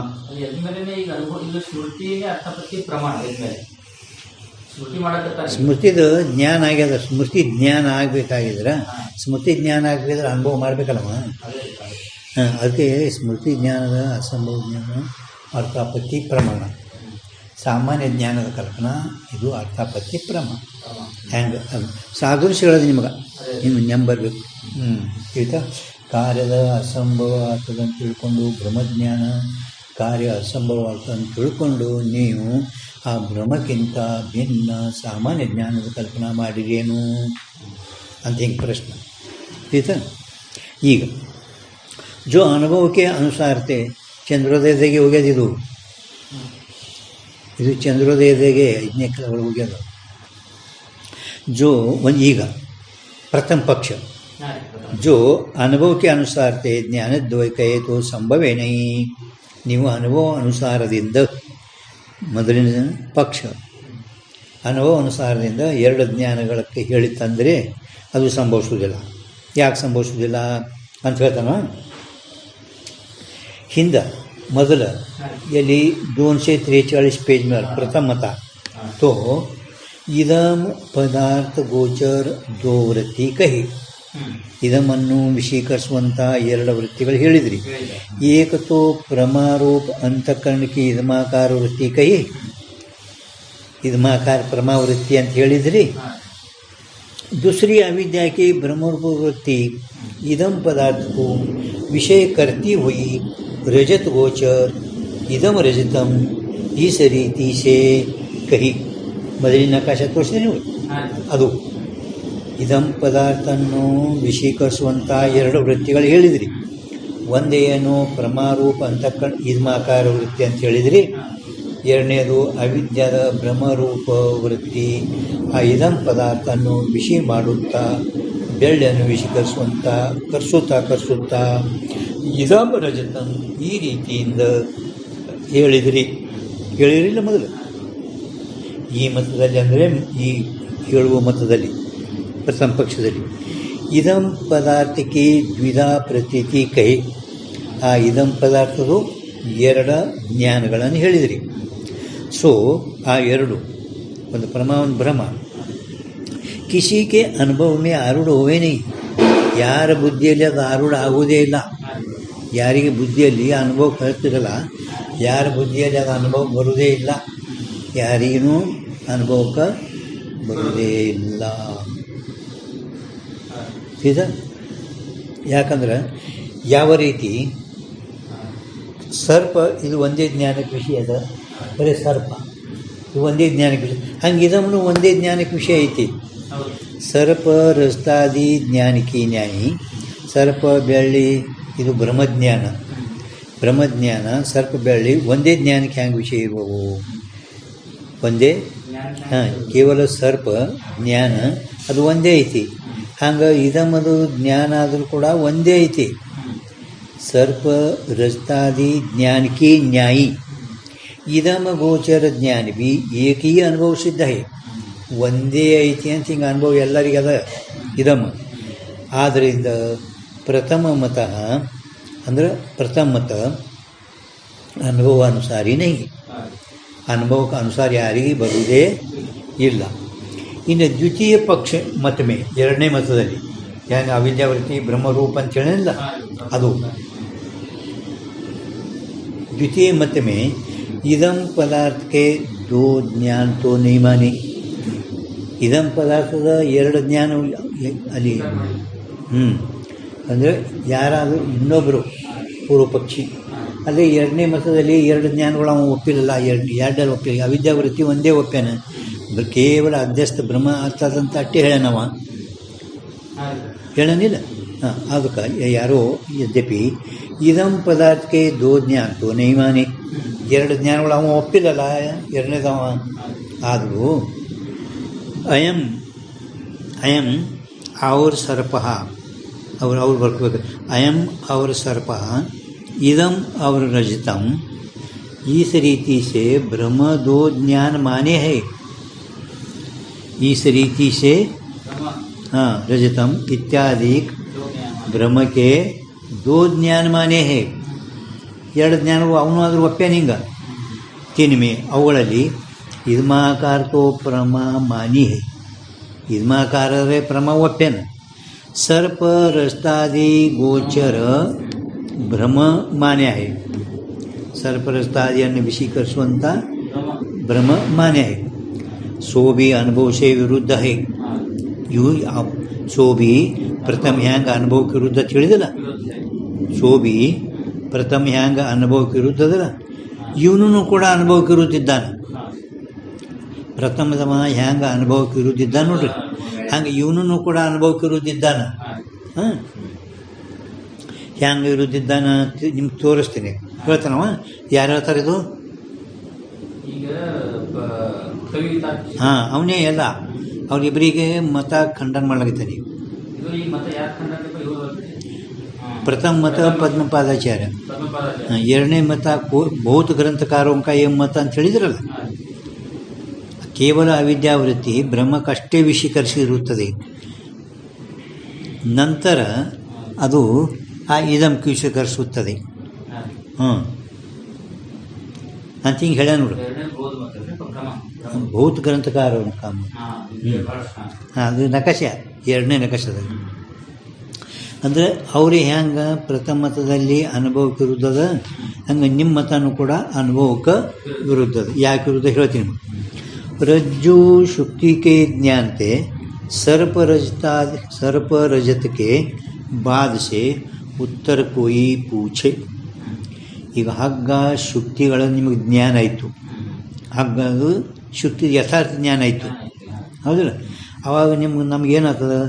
ಸ್ಮೃತಿದು ಜ್ಞಾನ ಆಗ್ಯದ. ಸ್ಮೃತಿ ಜ್ಞಾನ ಆಗಬೇಕಾಗಿದ್ರೆ ಅನುಭವ ಮಾಡಬೇಕಲ್ಲವ. ಹಾಂ, ಅದಕ್ಕೆ ಸ್ಮೃತಿ ಜ್ಞಾನದ ಅಸಂಭವ ಜ್ಞಾನ ಅರ್ಥಾಪತ್ತಿ ಪ್ರಮಾಣ. ಸಾಮಾನ್ಯ ಜ್ಞಾನದ ಕಲ್ಪನಾ ಇದು ಅರ್ಥಾಪತ್ತಿ ಪ್ರಮಾಣ. ಹೆಂಗೆ ಅದು ಸಾದೃಶ್ಯಗಳದು ನಿಮಗೆ ನೆಂಬರ್ಬೇಕು. ಆಯಿತಾ? ಕಾರ್ಯದ ಅಸಂಭವ ಆಗ್ತದಂತ ತಿಳ್ಕೊಂಡು ಬ್ರಹ್ಮಜ್ಞಾನ ಕಾರ್ಯ ಅಸಂಭವ ಆಗ್ತದಂತ ತಿಳ್ಕೊಂಡು ನೀವು ಆ ಭ್ರಮಕ್ಕಿಂತ ಭಿನ್ನ ಸಾಮಾನ್ಯ ಜ್ಞಾನದ ಕಲ್ಪನಾ ಮಾಡಿರೇನು ಅಂತ ಹಿಂಗೆ ಪ್ರಶ್ನೆ. ಆಯಿತಾ? ಈಗ ಜೋ ಅನುಭವಕ್ಕೆ ಅನುಸಾರತೆ ಚಂದ್ರೋದಯದಾಗೆ ಹೋಗ್ಯದಿದು. ಇದು ಚಂದ್ರೋದಯದಾಗೆ 5ನೇ ಒಳಗೆ ಹೋಗ್ಯದ. ಜೋ ಈಗ ಪ್ರಥಮ ಪಕ್ಷ जो अनुभव के अनुसार ते ज्ञानद्वय कहे तो संभवेनै. ನೀವು ಅನುಭವ ಅನುಸಾರದಿಂದ ಮೊದಲಿನ ಪಕ್ಷ ಅನುಭವ ಅನುಸಾರದಿಂದ 2 ಜ್ಞಾನಗಳಕ್ಕೆ ಹೇಳಿತ್ತಂದರೆ ಅದು ಸಂಭವಿಸುವುದಿಲ್ಲ. ಯಾಕೆ ಸಂಭವಿಸುವುದಿಲ್ಲ ಅಂತ ಹೇಳ್ತಾನ. ಹಿಂದೆ ಮೊದಲ ಎಲ್ಲಿ 243 पेज में प्रथम मता तो इदम पदार्थ गोचर 2 वृत्ति कही. ಇದನ್ನು ವಿಷೀಕರಿಸುವಂಥ 2 ವೃತ್ತಿಗಳು ಹೇಳಿದ್ರಿ. ಏಕತೋ ಪ್ರಮಾರೂಪ ಅಂತಃಕರಣಕ್ಕೆ ಇದಮಾಕಾರ ವೃತ್ತಿ ಕೈ, ಇದಮಾಕಾರ ಪ್ರಮಾವೃತ್ತಿ ಅಂತ ಹೇಳಿದ್ರಿ. दूसरी अविद्या की ब्रह्मरूप वृत्ति इदम पदार्थ को विषय करती हुई रजत गोचर इदम रजतम इस रीति से कही. ಮೊದಲಿನ ನಕಾಶ ತೋರಿಸಿದ್ರೆ ಅದು ಇದಂ ಪದಾರ್ಥವನ್ನು ವಿಷೀಕರಿಸುವಂಥ 2 ವೃತ್ತಿಗಳು ಹೇಳಿದ್ರಿ. ಒಂದೇನು ಪ್ರಮಾರೂಪ ಅಂತಃಕರಣ ಇದಮಾಕಾರ ವೃತ್ತಿ ಅಂತ ಹೇಳಿದ್ರಿ. ಎರಡನೇದು ಅವಿದ್ಯಾದ ಬ್ರಹ್ಮರೂಪ ವೃತ್ತಿ. ಆ ಇದಂ ಪದಾರ್ಥವನ್ನು ವಿಷಿ ಮಾಡುತ್ತಾ ಬೆಳ್ಳಿಯನ್ನು ವಿಷೀಕರಿಸುವಂಥ ಕರ್ಸುತ್ತಾ ಇದಂ ರಜತಂ ಈ ರೀತಿಯಿಂದ ಹೇಳಿರಿಲ್ಲ ಮೊದಲು. ಈ ಮತದಲ್ಲಿ ಅಂದರೆ ಈ ಹೇಳುವ ಮತದಲ್ಲಿ ಪ್ರಥಮ ಪಕ್ಷದಲ್ಲಿ ಇದಂ ಪದಾರ್ಥಕ್ಕೆ ದ್ವಿಧಾ ಪ್ರತೀತಿ ಕಹಿ. ಆ ಇದಂ ಪದಾರ್ಥದು 2 ಜ್ಞಾನಗಳನ್ನು ಹೇಳಿದ್ರಿ. ಸೊ ಆ 2 ಒಂದು ಪ್ರಮಾ ಒಂದು ಭ್ರಮ ಕಿಸಿಗೆ ಅನುಭವ ಮೇ ಆರೂಢ ಹೋವೇನೇ. ಯಾರ ಬುದ್ಧಿಯಲ್ಲಿ ಅದು ಆರೂಢ ಆಗುವುದೇ ಇಲ್ಲ. ಯಾರಿಗೆ ಬುದ್ಧಿಯಲ್ಲಿ ಅನುಭವ ಕಲಿತಿರಲ್ಲ, ಯಾರ ಬುದ್ಧಿಯಲ್ಲಿ ಅದು ಅನುಭವ ಬರುವುದೇ ಇಲ್ಲ. ಯಾರಿಗೂ ಅನುಭವಕ್ಕೆ ಬರುವುದೇ ಇಲ್ಲ. ಸೀದಾ ಯಾಕಂದ್ರೆ ಯಾವ ರೀತಿ ಸರ್ಪ ಇದು ಒಂದೇ ಜ್ಞಾನಕ್ಕೆ ವಿಷಯ ಅದ. ಬರೀ ಸರ್ಪ ಇದು ಒಂದೇ ಜ್ಞಾನಕ್ಕೆ ವಿಷಯ. ಹಂಗೆ ಇದನ್ನು ಒಂದೇ ಜ್ಞಾನಕ್ಕೆ ವಿಷಯ ಐತಿ. ಸರ್ಪ ರಸ್ತಾದಿ ಜ್ಞಾನಕ್ಕೆ ನ್ಯಾಯಿ. ಸರ್ಪ ಬೆಳ್ಳಿ ಇದು ಬ್ರಹ್ಮಜ್ಞಾನ. ಸರ್ಪ ಬೆಳ್ಳಿ ಒಂದೇ ಜ್ಞಾನಕ್ಕೆ ಹ್ಯಾಂಗೆ ವಿಷಯ ಇರುವವು? ಒಂದೇ. ಹಾಂ, ಕೇವಲ ಸರ್ಪ ಜ್ಞಾನ ಅದು ಒಂದೇ ಐತಿ. ಹಂಗೆ ಇದಮದು ಜ್ಞಾನ ಆದರೂ ಕೂಡ ಒಂದೇ ಐತಿ. ಸರ್ಪ ರಸ್ತಾದಿ ಜ್ಞಾನಕ್ಕೆ ನ್ಯಾಯಿ ಇದಮ ಗೋಚರ ಜ್ಞಾನ ಬಿ ಏಕೀ ಅನುಭವ ಸಿದ್ಧ ಹೈ. ಒಂದೇ ಐತಿ ಅಂತ ಹಿಂಗೆ ಅನುಭವ ಎಲ್ಲರಿಗದ ಇದಮ. ಆದ್ದರಿಂದ ಪ್ರಥಮ ಮತ ಅಂದ್ರೆ ಪ್ರಥಮ ಮತ ಅನುಭವ ಅನುಸಾರಿ ನೈ. ಅನುಭವಕ್ಕೆ ಅನುಸಾರ ಯಾರಿಗೆ ಬರುವುದೇ ಇಲ್ಲ. ಇನ್ನು ದ್ವಿತೀಯ ಪಕ್ಷ ಮತ ಮೇ 2ನೇ ಮತದಲ್ಲಿ ಏನು ಅವಿದ್ಯಾವೃತ್ತಿ ಬ್ರಹ್ಮರೂಪ ಅಂತ ಹೇಳಿಲ್ಲ ಅದು. ದ್ವಿತೀಯ मत में इदम पदार्थ के 2 ज्ञान तो नहीं माने. ಇದಂ ಪದಾರ್ಥದ 2 ಜ್ಞಾನ ಅಲ್ಲಿ. ಅಂದರೆ ಯಾರಾದರೂ ಇನ್ನೊಬ್ಬರು ಪೂರ್ವ ಪಕ್ಷಿ ಅಲ್ಲಿ 2ನೇ ಮತದಲ್ಲಿ 2 ಜ್ಞಾನಗಳು ಅವನು ಒಪ್ಪಿರಲ್ಲ. 2 ಒಪ್ಪಿಲ್ಲ. ಅವಿದ್ಯಾವೃತ್ತಿ ಒಂದೇ ಒಪ್ಪ್ಯಾನ. ಕೇವಲ ಅಧ್ಯಸ್ಥ ಬ್ರಹ್ಮ ಅರ್ಥದಂತ ಅಟ್ಟೆ ಹೇಳ್ಯಾನವ. ಹೇಳೋನಿಲ್ಲ. ಹಾಂ, ಅದಕ್ಕೆ ಯಾರೋ ಯದ್ಯಪಿ ಇದಂ ಪದಾರ್ಥಕ್ಕೆ ದೋ ಜ್ಞಾನತೋ ನೈಮಾನೆ, ಎರಡು ಜ್ಞಾನಗಳು ಅವ ಒಪ್ಪಿಲ್ಲಲ್ಲ ಎರಡನೇದವ. ಆದರೂ ಅಯಂ ಅಯಂ ಅವ್ರ ಸರ್ಪ ಅವ್ರು ಬರ್ಕೋಬೇಕು. ಅಯಂ ಅವ್ರ ಸರ್ಪ ಇದಂ ಅವ್ರ ರಜತಂ इस रीति से ब्रह्म दो ज्ञान माने है. इस रीति से हाँ रजतम इत्यादि ब्रह्म के दो ज्ञान माने है. ಎರಡು ಜ್ಞಾನಗಳು ಅವನು ಆದರೂ ಒಪ್ಪೇನ ಹಿಂಗ ತಿನ್ಮೆ ಅವುಗಳಲ್ಲಿ ಇದ್ಮಾಕಾರ ತೋ ಪ್ರಮ ಮಾನಿ ಹೈ. ಇದ್ಮಾಕಾರರೇ ಪ್ರಮ ಒಪ್ಪೇನ. ಸರ್ಪ ರಸ್ತಾದಿ ಗೋಚರ ಭ್ರಮ ಮಾನ್ಯ ಹೈ. ಸರ್ಪರಸ್ತಾದಿಯನ್ನು ವಿಷೀಕರಿಸುವಂಥ ಭ್ರಮ ಮಾನ್ಯ ಹೈ. ಸೋ ಭಿ ಅನುಭವ ಸೇ ವಿರುದ್ಧ ಹೈ. ಇವು ಸೋ ಭಿ ಪ್ರಥಮ ಹ್ಯಾಂಗ ಅನುಭವಕ್ಕೆ ವಿರುದ್ಧ ತಿಳಿದಿಲ್ಲ. ಸೋ ಭಿ ಪ್ರಥಮ ಹ್ಯಾಂಗ ಅನುಭವಕ್ಕೆ ವಿರುದ್ಧ ಅದಲ್ಲ, ಇವನು ಕೂಡ ಅನುಭವಕ್ಕೆ ವಿರುದ್ಧ ಇದ್ದಾನೆ. ಪ್ರಥಮದಮ ಹ್ಯಾಂಗ ಅನುಭವಕ್ಕೆ ವಿರುದ್ಧ ಇದ್ದಾನೆ ನೋಡ್ರಿ, ಹಂಗೆ ಇವನು ಕೂಡ ಅನುಭವಕ್ಕೆ ವಿರುದ್ಧ ಇದ್ದಾನೆ. ಹಾಂ, ಹ್ಯಾಂಗ ವಿರುದ್ಧ ಇದ್ದಾನ ನಿಮ್ಗೆ ತೋರಿಸ್ತೀನಿ. ಹೇಳ್ತಾನವ. ಯಾರು ಹೇಳ್ತಾರೆ ಇದು? ಹಾಂ, ಅವನೇ ಎಲ್ಲ ಅವ್ರಿಬ್ಬರಿಗೆ ಮತ ಖಂಡನ ಮಾಡ್ಲಾಗಿದ್ದಾನೆ. ಪ್ರಥಮ ಮತ ಪದ್ಮಪಾದಾಚಾರ್ಯ, ಎರಡನೇ ಮತ ಭೌತ ಗ್ರಂಥಕಾರೋಂಕ ಏನ್ ಮತ ಅಂತ ಹೇಳಿದ್ರಲ್ಲ. ಕೇವಲ ಅವಿದ್ಯಾವೃತ್ತಿ ಬ್ರಹ್ಮಕ್ಕಷ್ಟೇ ವಿಷೀಕರಿಸಿರುತ್ತದೆ. ನಂತರ ಅದು ಆ ಇದಂ ವಿಷೀಕರಿಸುತ್ತದೆ. ಹಾಂ ಅಂತ ಹಿಂಗೆ ಹೇಳ್ಯ ನೋಡ್ರಿ. ಭೌತ ಗ್ರಂಥಕಾರ ಕಾಮ. ಹಾಂ, ಅದು ನಕಾಶ, ಎರಡನೇ ನಕಾಶದಲ್ಲಿ. ಅಂದರೆ ಅವ್ರಿಗೆ ಹೆಂಗೆ ಪ್ರಥಮ ಮತದಲ್ಲಿ ಅನುಭವಕ್ಕೆ ವಿರುದ್ಧದ, ಹಂಗೆ ನಿಮ್ಮ ಮತನೂ ಕೂಡ ಅನುಭವಕ್ಕೆ ವಿರುದ್ಧದ. ಯಾಕೆ ವಿರುದ್ಧ ಹೇಳ್ತೀನಿ. रज्जु शुक्ति के ज्ञानते सर्प रजत के बाद से उत्तर कोई पूछे. ಈಗ ಹಗ್ಗ ಶುಕ್ತಿಗಳ ನಿಮಗೆ ಜ್ಞಾನ ಆಯಿತು. ಹಗ್ಗದು ಶುಕ್ತಿ ಯಥಾರ್ಥ ಜ್ಞಾನ ಆಯಿತು, ಹೌದಿಲ್ಲ? ಆವಾಗ ನಮಗೇನಾಗ್ತದೆ?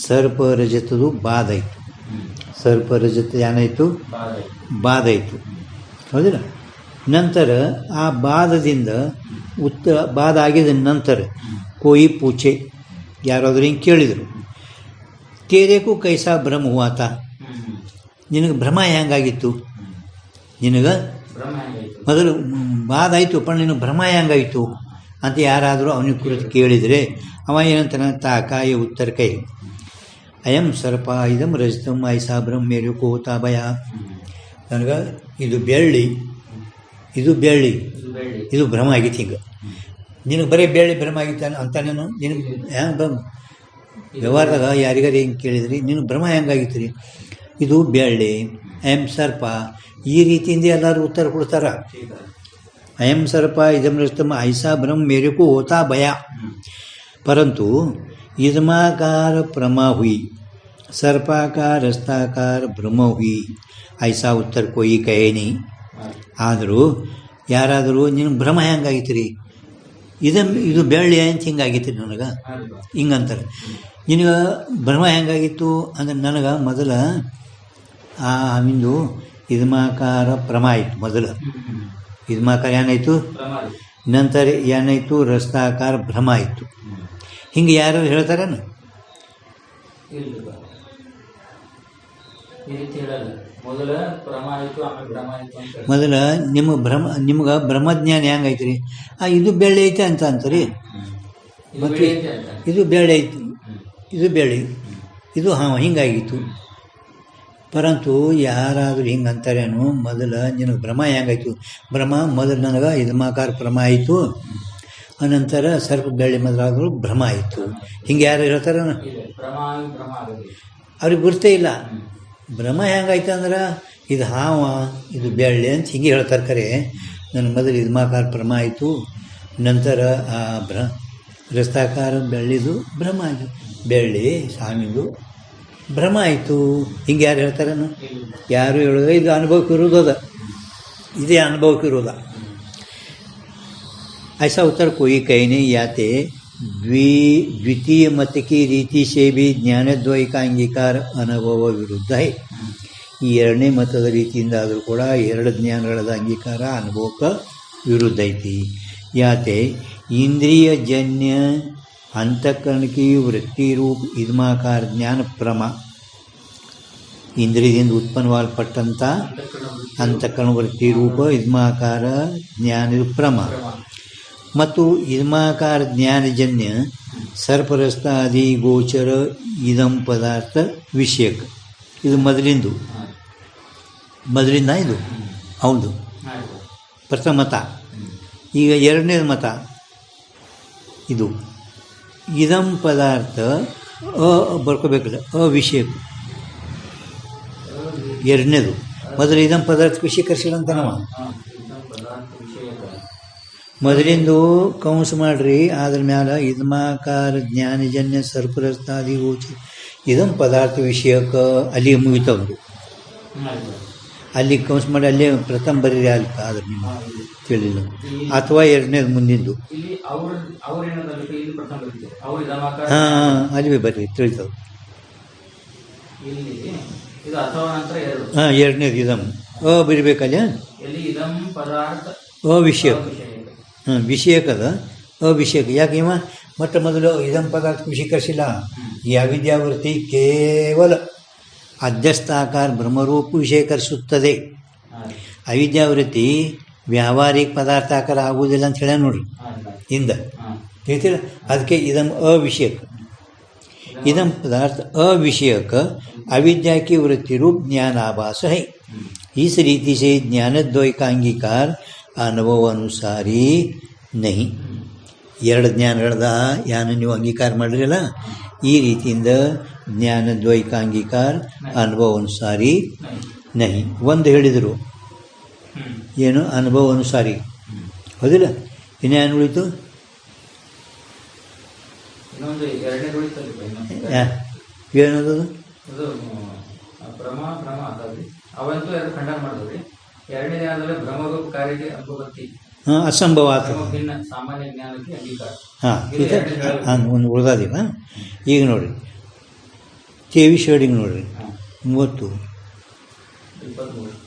ಸರ್ಪ ರಜತದು ಬಾಧ ಆಯಿತು. ಸರ್ಪ ರಜತ ಏನಾಯಿತು? ಬಾಧ ಆಯಿತು, ಹೌದಿಲ್ಲ? ನಂತರ ಆ ಬಾಧದಿಂದ ಬಾಧ ಆಗಿದ ನಂತರ ಕೋಯಿ ಪೂಚೆ, ಯಾರಾದರೂ ಹಿಂಗೆ ಕೇಳಿದರು, ತೇರೇಕು ಕೈಸಾ ಭ್ರಮ ಹುವಾತ, ನಿನಗೆ ಭ್ರಮ ಹೆಂಗಾಗಿತ್ತು? ನಿನಗೆ ಮೊದಲು ಬಾಧ ಆಯಿತು, ಪಣ ನಿನಗೆ ಭ್ರಮ ಹೆಂಗಾಯಿತು ಅಂತ ಯಾರಾದರೂ ಅವನಿಗೆ ಕುರಿತು ಕೇಳಿದರೆ ಅವ ಏನಂತಾನೆ? ತಾಕಾಯ ಉತ್ತರ ಕೈ ಅಯಂ ಸರ್ಪ ಇದಂ ರಜತಂ ಐಸಾ ಭ್ರಮ ಮೇರೇಕು ಹೋತಾ ಭಯ. ನನಗೆ ಇದು ಬೆಳ್ಳಿ, ಇದು ಬೆಳ್ಳಿ, ಇದು ಭ್ರಮ ಆಗಿತ್ತು. ಹಿಂಗೆ ನಿನಗೆ ಬರೀ ಬೆಳ್ಳಿ ಭ್ರಮ ಆಗಿತ್ತು ಅಂತಾನೇನು? ನಿನಗೆ ಹೆಂಗೆ ವ್ಯವಹಾರದಾಗ ಯಾರಿಗಾರು ಹೆಂಗೆ ಕೇಳಿದ್ರಿ, ನಿನಗೆ ಭ್ರಮ ಹೆಂಗಾಗಿತ್ತು ರೀ? ಇದು ಬೆಳ್ಳಿ, ಅಯಂ ಸರ್ಪ, ಈ ರೀತಿಯಿಂದ ಎಲ್ಲರೂ ಉತ್ತರ ಕೊಡ್ತಾರ. ಅಯಂ ಸರ್ಪ ಇದಂ ರಜತಂ ಐಸಾ ಭ್ರಮ ಮೇರೇಕು ಹೋತಾ ಭಯ. परंतु इदमाकार प्रमा हुई, सर्पाकार रस्ताकार भ्रम हुई, ऐसा उत्तर कोई कहे नहीं. ಆದರೂ ಯಾರಾದರೂ ನಿನ್ನ ಭ್ರಮ ಹೆಂಗಾಗಿತ್ತು ರೀ? ಇದು ಬೆಳ್ಳಿ ಅಂತ ಹಿಂಗಾಗಿತ್ತು ರೀ ನನಗೆ, ಹಿಂಗಂತಾರೆ. ನಿನಗೆ ಭ್ರಮ ಹೆಂಗಾಗಿತ್ತು ಅಂದ್ರೆ ನನಗೆ ಮೊದಲ ಆಮಿಂದು ಇದ್ಮಾಕಾರ ಪ್ರಮ ಆಯಿತು. ಮೊದಲು ಇದ್ಮಾಕಾರ ಏನಾಯಿತು, ನಂತರ ಏನಾಯಿತು ರಸ್ತಾಕಾರ ಭ್ರಮ ಆಯಿತು. ಹಿಂಗೆ ಯಾರು ಹೇಳ್ತಾರೇನು? ಮೊದಲ ನಿಮ್ಗೆ ಬ್ರಹ್ಮಜ್ಞಾನ ಹೆಂಗೈತಿ ರೀ? ಇದು ಬೆಳ್ಳಿ ಐತೆ ಅಂತ ಅಂತೀರಿ, ಮತ್ತು ಇದು ಬೆಳ್ಳಿ ಐತಿ, ಇದು ಬೆಳ್ಳಿ, ಇದು ಹಿಂಗಾಗಿತ್ತು. ಪರಂತು ಯಾರಾದರೂ ಹಿಂಗೆ ಅಂತಾರೇನು? ಮೊದಲು ನಿನಗೆ ಭ್ರಮ ಹೆಂಗಾಯ್ತು? ಭ್ರಮ ಮೊದಲು ನನಗೆ ಇದ್ಮಾಕಾರ ಭ್ರಮ ಆಯಿತು, ಅನಂತರ ಸರ್ಪ ಬೆಳ್ಳಿ ಮೊದಲಾದರೂ ಭ್ರಮ ಆಯಿತು. ಹಿಂಗೆ ಯಾರು ಹೇಳ್ತಾರ? ಅವ್ರಿಗೆ ಗುರ್ತೇ ಇಲ್ಲ. ಭ್ರಮ ಹೆಂಗಾಯ್ತು ಅಂದ್ರೆ ಇದು ಇದು ಬೆಳ್ಳಿ ಅಂತ ಹಿಂಗೆ ಹೇಳ್ತಾರೆ. ಕರೆ ನನಗೆ ಮೊದಲು ಇದ್ಮಾಕಾರ ಭ್ರಮ ಆಯಿತು, ನಂತರ ಆ ರಸ್ತಾಕಾರ ಬೆಳ್ಳಿದು ಭ್ರಮ ಆಯಿತು, ಬೆಳ್ಳಿ ಸ್ವಾಮಿದು ಭ್ರಮ ಆಯಿತು. ಹಿಂಗೆ ಯಾರು ಹೇಳ್ತಾರೇನು? ಯಾರು ಹೇಳೋದ? ಇದು ಅನುಭವಕ್ಕೆ ಇರೋದ, ಇದೇ ಅನುಭವಕ್ಕೆ ಇರೋದ. ऐसा उत्तर कोई कहीं नहीं आते द्वितीय मत की रीति से भी ज्ञानद्वय का अंगीकार अनुभव विरुद्ध है. ಈ ಎರಡನೇ ಮತದ ರೀತಿಯಿಂದ ಆದರೂ ಕೂಡ ಎರಡು ಜ್ಞಾನಗಳ ಅಂಗೀಕಾರ ಅನುಭವಕ್ಕೆ ವಿರುದ್ಧ ಐತಿ. ಯಾತೆ ಇಂದ್ರಿಯಜನ್ಯ ಅಂತಃಕರಣಕ್ಕೆ ವೃತ್ತಿ ರೂಪ ಇದ್ಮಾಕಾರ ಜ್ಞಾನ ಪ್ರಮ, ಇಂದ್ರಿಯದಿಂದ ಉತ್ಪನ್ನವಾಗಲ್ಪಟ್ಟಂಥ ಅಂತಃಕರಣ ವೃತ್ತಿ ರೂಪ ಇದ್ಮಾಕಾರ ಜ್ಞಾನದ ಪ್ರಮ ಮತ್ತು ಇದ್ಮಾಕಾರ ಜ್ಞಾನಜನ್ಯ ಸರ್ಪರಸ್ತಾದಿ ಗೋಚರ ಇದಂ ಪದಾರ್ಥ ವಿಷಯಕ. ಇದು ಮೊದಲಿಂದ ಇದು ಹೌದು ಪ್ರಥಮ ಮತ. ಈಗ ಎರಡನೇದು ಮತ ಇದು ಇದಂ ಪದಾರ್ಥ ಬರ್ಕೋಬೇಕಲ್ಲ ಅವಿಷಯಕ. ಎರಡನೇದು ಮೊದಲು ಇದಂ ಪದಾರ್ಥ ವಿಷಯಕರಿಸಿಲ್ಲ ಅಂತ ನಾವು ಮೊದಲಿಂದು ಕೌನ್ಸ್ ಮಾಡ್ರಿ. ಅದ್ರ ಮ್ಯಾಲ ಇದ್ಮಾಕಾರ ಜ್ಞಾನಜನ್ಯ ಸರ್ಪರಸ್ತಾದಿ ಗೋಚರ ಇದಂ ಪದಾರ್ಥ ವಿಷಯಕ ಅಲ್ಲಿಗೆ ಮುಗಿತವ್ರು. ಅಲ್ಲಿ ಕೌನ್ಸ್ ಮಾಡಿ ಅಲ್ಲೇ ಪ್ರಥಮ ಬರೀರಿ ಅಲ್ಪ ಆದ್ರೆ ನಿಮ್ಮ ತಿಳಿಲ್ಲ ಅಥವಾ ಎರಡನೇದು ಮುಂದಿಂದು ಹಾಂ ಅಲ್ಲಿ ಬರ್ರಿ ತಿಳಿತಾವ. ಹಾಂ ಎರಡನೇದು ಇದಮ್ ಬರಿಬೇಕಲ್ಲ ಅವಿಷಯಕ. ಹಾಂ ವಿಷಯಕದ ಅವಿಷಯಕ. ಯಾಕೆ ಇವ ಮೊಟ್ಟ ಮೊದಲು ಇದಂ ಪದಾರ್ಥ ವಿಷೀಕರಿಸಿಲ್ಲ. ಈ ಅವಿದ್ಯಾವೃತ್ತಿ ಕೇವಲ ಅಧ್ಯಸ್ಥಾಕಾರ ಬ್ರಹ್ಮರೂಪ ವಿಷಯಕರಿಸುತ್ತದೆ. ಅವಿದ್ಯಾವೃತ್ತಿ ವ್ಯಾವಹಾರಿಕ ಪದಾರ್ಥಾಕಾರ ಆಗುವುದಿಲ್ಲ ಅಂತ ಹೇಳ ನೋಡ್ರಿ ಹಿಂದೆ ಹೇಳ್ತೀರ. ಅದಕ್ಕೆ ಇದಂ ಅವಿಷಯಕ. ಇದಂ पदार्थ अविषयक अविद्या की वृत्ति रूप ज्ञानाभास है. इस रीति से ज्ञानद्वय का अंगीकार अनुभव अनुसारी नहीं. ಎರಡು ಜ್ಞಾನಗಳದ ಯಾನು ನೀವು ಅಂಗೀಕಾರ ಮಾಡಿರಲ್ಲ, ಈ ರೀತಿಯಿಂದ ಜ್ಞಾನದ್ವೈಕ ಅಂಗೀಕಾರ ಅನುಭವ ಅನುಸಾರಿ ನಹಿ. ಒಂದು ಹೇಳಿದರು ಏನು ಅನುಭವ ಅನುಸಾರಿ ಹೌದಿಲ್ಲ. ಇನ್ನೇನು ಉಳಿತು? ಏನದು ಅಸಂಭವ ಹಾಂ ಒಂದು ಉಳ್ದಾದಿಲ್ಲ. ಈಗ ನೋಡಿರಿ TV ಶೇಡಿಂಗ್ ನೋಡಿರಿ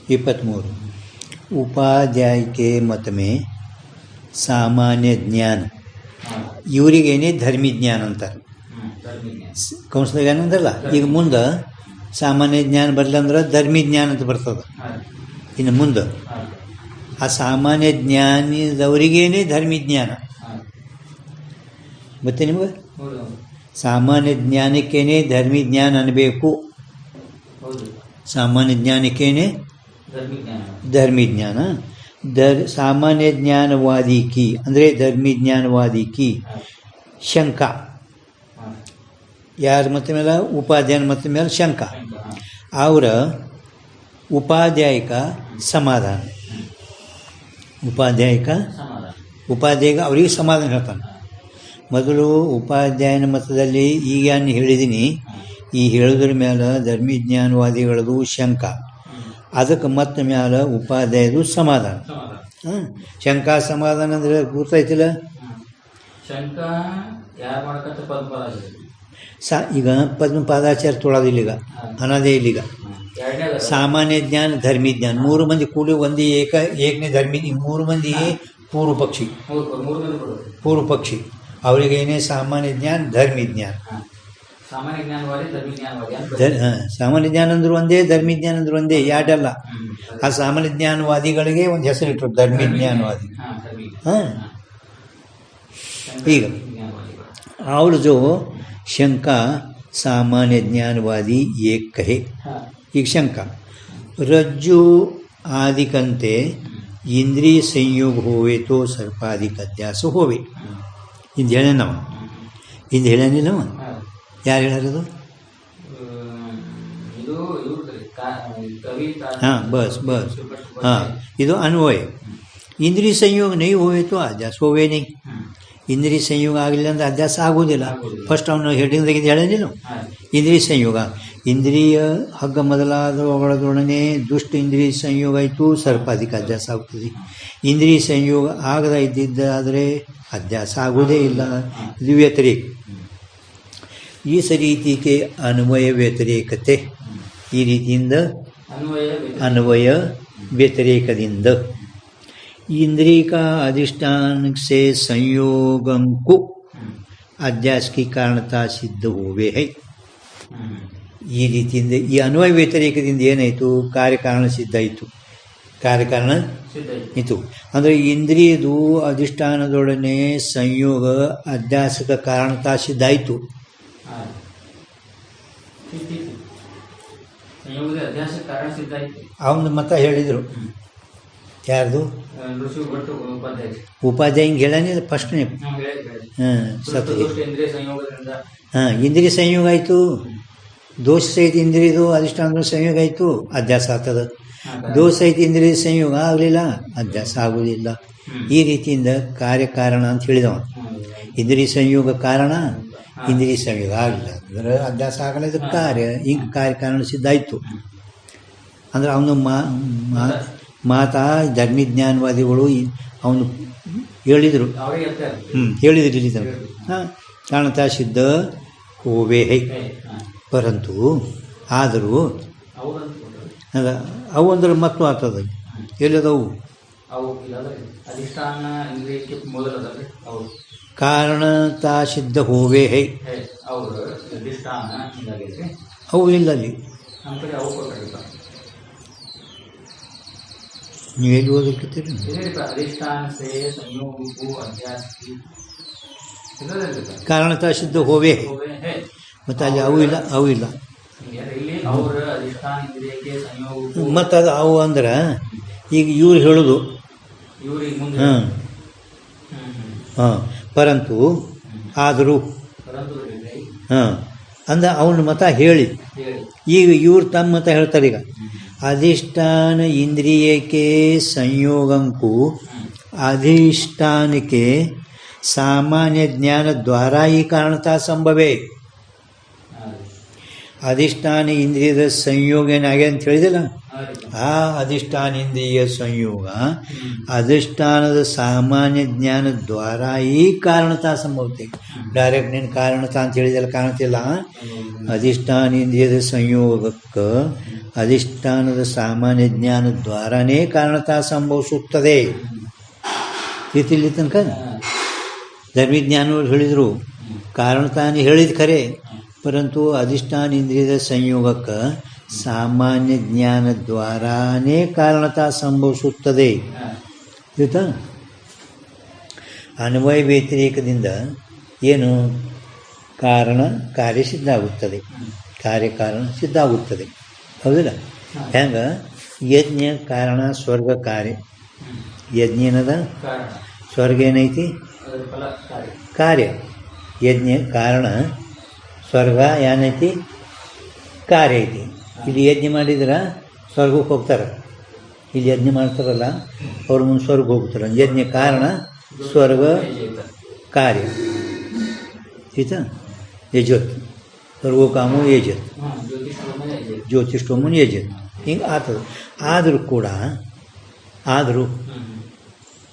23 उपाध्याय के मत में सामान्य ज्ञान ಇವರಿಗೇನೆ ಧರ್ಮಿ ಜ್ಞಾನ ಅಂತಾರೆ. ಕೌನ್ಸ್ದಾಗ ಏನಂದ್ರಲ್ಲ, ಈಗ ಮುಂದೆ ಸಾಮಾನ್ಯ ಜ್ಞಾನ ಬರಲಂದ್ರೆ ಧರ್ಮಿ ಜ್ಞಾನ ಅಂತ ಬರ್ತದೆ. ಇನ್ನು ಮುಂದೆ ಆ ಸಾಮಾನ್ಯ ಜ್ಞಾನದವರಿಗೇನೆ ಧರ್ಮಿ ಜ್ಞಾನ. ಮತ್ತೆ ನಿಮ್ಗೆ ಸಾಮಾನ್ಯ ಜ್ಞಾನಕ್ಕೇನೆ ಧರ್ಮಿ ಜ್ಞಾನ ಅನ್ನಬೇಕು. ಸಾಮಾನ್ಯ ಜ್ಞಾನಕ್ಕೇನೆ ಧರ್ಮಿ ಜ್ಞಾನ. सामान्य ज्ञानवादी की ಅಂದರೆ ಧರ್ಮಿ ಜ್ಞಾನವಾದಿ की ಶಂಕಾ. ಯಾರ ಮತ ಮೇಲೆ? ಉಪಾಧ್ಯಾಯನ ಮತ ಮೇಲೆ ಶಂಕಾ. ಅವರ ಉಪಾಧ್ಯಾಯಿಕ ಸಮಾಧಾನ. ಉಪಾಧ್ಯಾಯಿಕ ಅವರಿಗೆ ಸಮಾಧಾನ ಹೇಳ್ತಾನೆ. ಮೊದಲು ಉಪಾಧ್ಯಾಯನ ಮತದಲ್ಲಿ ಈಗ ನಾನು ಹೇಳಿದ್ದೀನಿ, ಈ ಹೇಳೋದ್ರ ಮೇಲೆ ಧರ್ಮಿ ಜ್ಞಾನವಾದಿಗಳದು ಶಂಕಾ, ಅದಕ್ಕೆ ಮತ್ತೆ ಮ್ಯಾಲ ಉಪಾಧ್ಯಾಯದು ಸಮಾಧಾನ. ಶಂಕಾ ಸಮಾಧಾನ ಅಂದ್ರೆ ಗೊತ್ತಾಯ್ತಿಲ್ಲ. ಈಗ ಪದ್ಮಪಾದಾಚಾರ್ಯ ತೊಳೋದಿಲ್ಲ, ಈಗ ಅನ್ನೋದೇ ಇಲ್ಲೀಗ. ಸಾಮಾನ್ಯ ಜ್ಞಾನ ಧರ್ಮಿ ಜ್ಞಾನ 3 ಮಂದಿ ಕೂಡಿ ಒಂದೇ ಏಕನೇ ಧರ್ಮಿ. 3 ಮಂದಿ ಪೂರ್ವ ಪಕ್ಷಿ ಅವರಿಗೆ ಏನೇ ಸಾಮಾನ್ಯ ಜ್ಞಾನ ಧರ್ಮಿ ಜ್ಞಾನ. ಸಾಮಾನ್ಯ ಜ್ಞಾನ ಅಂದ್ರು ಒಂದೇ, ಧರ್ಮಿ ಜ್ಞಾನ ಅಂದ್ರು ಒಂದೇ, ಎರಡಲ್ಲ. ಆ ಸಾಮಾನ್ಯ ಜ್ಞಾನವಾದಿಗಳಿಗೆ ಒಂದು ಹೆಸರಿಟ್ಟರು ಧರ್ಮಿ ಜ್ಞಾನವಾದಿ. ಈಗ और जो शंका सामान्य ज्ञानवादी एक कहे. ಈಗ ಶಂಕ रज्जु आदिकंते इंद्रिय संयोग होवे तो सर्पादिक अध्यास होवे. ಇಂದು ಹೇಳೇನವ, ಇಂದು ಹೇಳೇನಿಲ್ಲವ. ಯಾರು ಹೇಳೋದು? हाँ बस हाँ, ಇದು ಅನ್ವಯ. इंद्रिय संयोग नहीं होवे तो अध्यास होवे नहीं. ಇಂದ್ರಿಯ ಸಂಯೋಗ ಆಗಲಿಲ್ಲ ಅಂದರೆ ಅಧ್ಯಾಸ ಆಗೋದಿಲ್ಲ. ಫಸ್ಟ್ ಅವನು ಹೆಡ್ಡಿಂಗ್ದಾಗಿದ್ದು ಹೇಳೋದಿಲ್ಲ. ಇಂದ್ರಿಯ ಸಂಯೋಗ, ಇಂದ್ರಿಯ ಹಗ್ಗ ಮೊದಲಾದವುಗಳೊಡನೆ ದುಷ್ಟ ಇಂದ್ರಿಯ ಸಂಯೋಗ ಆಯಿತು, ಸರ್ಪಾಧಿಕ ಅಧ್ಯಾಸ ಆಗುತ್ತದೆ. ಇಂದ್ರಿಯ ಸಂಯೋಗ ಆಗದ ಇದ್ದಿದ್ದಾದರೆ ಅಧ್ಯಾಸ ಆಗುವುದೇ ಇಲ್ಲ. ಇದು ವ್ಯತಿರೇಕ. ಈ ರೀತಿಗೆ ಅನ್ವಯ ವ್ಯತಿರೇಕತೆ. ಈ ರೀತಿಯಿಂದ ಅನ್ವಯ ವ್ಯತಿರೇಕದಿಂದ इंद्रिय का अधिष्ठान से संयोगम को अध्यास की कारणता सिद्ध हुए है. ಈ ರೀತಿಯಿಂದ ಈ ಅನ್ವಯ ವ್ಯತಿರೇಕದಿಂದ ಏನಾಯಿತು, ಕಾರ್ಯಕಾರಣ ಸಿದ್ಧ ಆಯಿತು. ಕಾರ್ಯಕಾರಣ ಇತ್ತು ಅಂದರೆ ಇಂದ್ರಿಯದು ಅಧಿಷ್ಠಾನದೊಡನೆ ಸಂಯೋಗ ಅಧ್ಯಾಸಕ ಕಾರಣತಾ ಸಿದ್ಧ ಆಯಿತು. ಅವನ ಮತ ಹೇಳಿದರು. ಯಾರ್ದು? ಉಪಾಧ್ಯಾಯ ಹಿಂಗೆ ಹೇಳಾನಿಲ್ಲ ಫಸ್ಟ್ನೇ. ಇಂದ್ರಿಯ ಸಂಯೋಗ ಆಯಿತು, ದೋಷ ಸಹಿತ ಇಂದ್ರಿಯದು ಅಧಿಷ್ಠಾನದ ಸಂಯೋಗ ಆಯಿತು, ಅಧ್ಯಾಸ ಆಗ್ತದ. ದೋಷ ಸಹಿತ ಇಂದ್ರಿಯ ಸಂಯೋಗ ಆಗಲಿಲ್ಲ, ಅಧ್ಯಾಸ ಆಗುವುದಿಲ್ಲ. ಈ ರೀತಿಯಿಂದ ಕಾರ್ಯಕಾರಣ ಅಂತ ಹೇಳಿದವ. ಇಂದ್ರಿಯ ಸಂಯೋಗ ಕಾರಣ, ಇಂದ್ರಿಯ ಸಂಯೋಗ ಆಗಲಿಲ್ಲ ಅಂದರೆ ಅಧ್ಯಾಸ ಆಗಲ್ಲ. ಇದು ಕಾರ್ಯ, ಹಿಂಗೆ ಕಾರ್ಯಕಾರಣ ಸಿದ್ಧ ಆಯಿತು ಅಂದ್ರೆ ಅವನು ಮಾತಾ ಧರ್ಮಜ್ಞಾನವಾದಿಗಳು ಅವನು ಹೇಳಿದರು. ಹೇಳಿದ್ರು ಕಾರಣತಾ ಸಿದ್ಧ ಹೋವೇ ಹೈ. ಪರಂತು ಆದರೂ ಅವು ಅಂದ್ರೆ ಮತ್ತು ಆಗ್ತದೆ. ಎಲ್ಲದವು ಕಾರಣತಾ ಸಿದ್ಧ ಹೋವೇ ಹೈ. ಅವು ಇಲ್ಲ ಅಲ್ಲಿ. ನೀವು ಎಲ್ಲಿ ಓದಲಿಕ್ಕತ್ತೀರಿ? ಕಾರಣತಾ ಸಿದ್ಧ ಹೋವೇ. ಮತ್ತು ಅಲ್ಲಿ ಅವು ಇಲ್ಲ, ಅವು ಇಲ್ಲ. ಮತ್ತು ಅದು ಅವು ಅಂದ್ರೆ ಈಗ ಇವ್ರು ಹೇಳೋದು ಪರಂತು ಆದರೂ ಅಂದ ಅವನ ಮತ ಹೇಳಿ. ಈಗ ಇವ್ರು ತಮ್ಮ ಮತ ಹೇಳ್ತಾರೆ. ಈಗ अधिष्ठान इंद्रिय के संयोगम को अधिष्ठान के सामान्य ज्ञान द्वारा ही कारणता संभवे. अधिष्ठान इंद्रियದ ಸಂಯೋಗ ಏನಾಗಿದೆ ಅಂತ ಹೇಳಿದಿಲ್ಲ. ಆ ಅಧಿಷ್ಠಾನ ಇಂದ್ರಿಯ ಸಂಯೋಗ ಅಧಿಷ್ಠಾನದ ಸಾಮಾನ್ಯ ಜ್ಞಾನ ದ್ವಾರ ಈ ಕಾರಣತಾ ಸಂಭವತೆ. ಡೈರೆಕ್ಟ್ ನೀನು ಕಾರಣತಾ ಅಂತ ಹೇಳಿದಲ್ಲ, ಕಾಣ್ತಿಲ್ಲ. ಅಧಿಷ್ಠಾನ ಇಂದ್ರಿಯದ ಸಂಯೋಗಕ್ಕೆ ಅಧಿಷ್ಠಾನದ ಸಾಮಾನ್ಯ ಜ್ಞಾನ ದ್ವಾರನೇ ಕಾರಣತಾ ಸಂಭವಿಸುತ್ತದೆ. ಇಲ್ಲಿ ತನಕ ಧರ್ಮಜ್ಞಾನವರು ಹೇಳಿದರು ಕಾರಣತಾನೇ ಹೇಳಿದ ಖರೆ, ಪರಂತು ಅಧಿಷ್ಠಾನ ಇಂದ್ರಿಯದ ಸಂಯೋಗಕ್ಕೆ ಸಾಮಾನ್ಯ ಜ್ಞಾನ ದ್ವಾರಾನೇ ಕಾರಣತಾ ಸಂಭವಿಸುತ್ತದೆ. ಆಯಿತಾ? ಅನ್ವಯ ವ್ಯತಿರೇಕದಿಂದ ಏನು ಕಾರಣ ಕಾರ್ಯ ಸಿದ್ಧ ಆಗುತ್ತದೆ, ಕಾರ್ಯಕಾರಣ ಸಿದ್ಧ ಆಗುತ್ತದೆ. ಹೌದಿಲ್ಲ? ಹೆಂಗೆ ಯಜ್ಞ ಕಾರಣ, ಸ್ವರ್ಗ ಕಾರ್ಯ. ಯಜ್ಞ ಏನದ, ಸ್ವರ್ಗ ಏನೈತಿ ಕಾರ್ಯ. ಯಜ್ಞ ಕಾರಣ, ಸ್ವರ್ಗ ಏನೈತಿ ಕಾರ್ಯ ಐತಿ. ಇಲ್ಲಿ ಯಜ್ಞ ಮಾಡಿದ್ರೆ ಸ್ವರ್ಗಕ್ಕೆ ಹೋಗ್ತಾರೆ. ಇಲ್ಲಿ ಯಜ್ಞ ಮಾಡ್ತಾರಲ್ಲ ಅವ್ರ ಮುಂದೆ ಸ್ವರ್ಗ ಹೋಗ್ತಾರೆ. ಯಜ್ಞ ಕಾರಣ, ಸ್ವರ್ಗ ಕಾರ್ಯ. ಆಯ್ತಾ? ಯಜತ್ ಸರ್ವಕಾಮೋ ಯಜತ್, ಜ್ಯೋತಿಷ್ಠೋಮನ್ ಯಜತ್. ಹಿಂಗೆ ಆಗ್ತದೆ. ಆದರೂ ಕೂಡ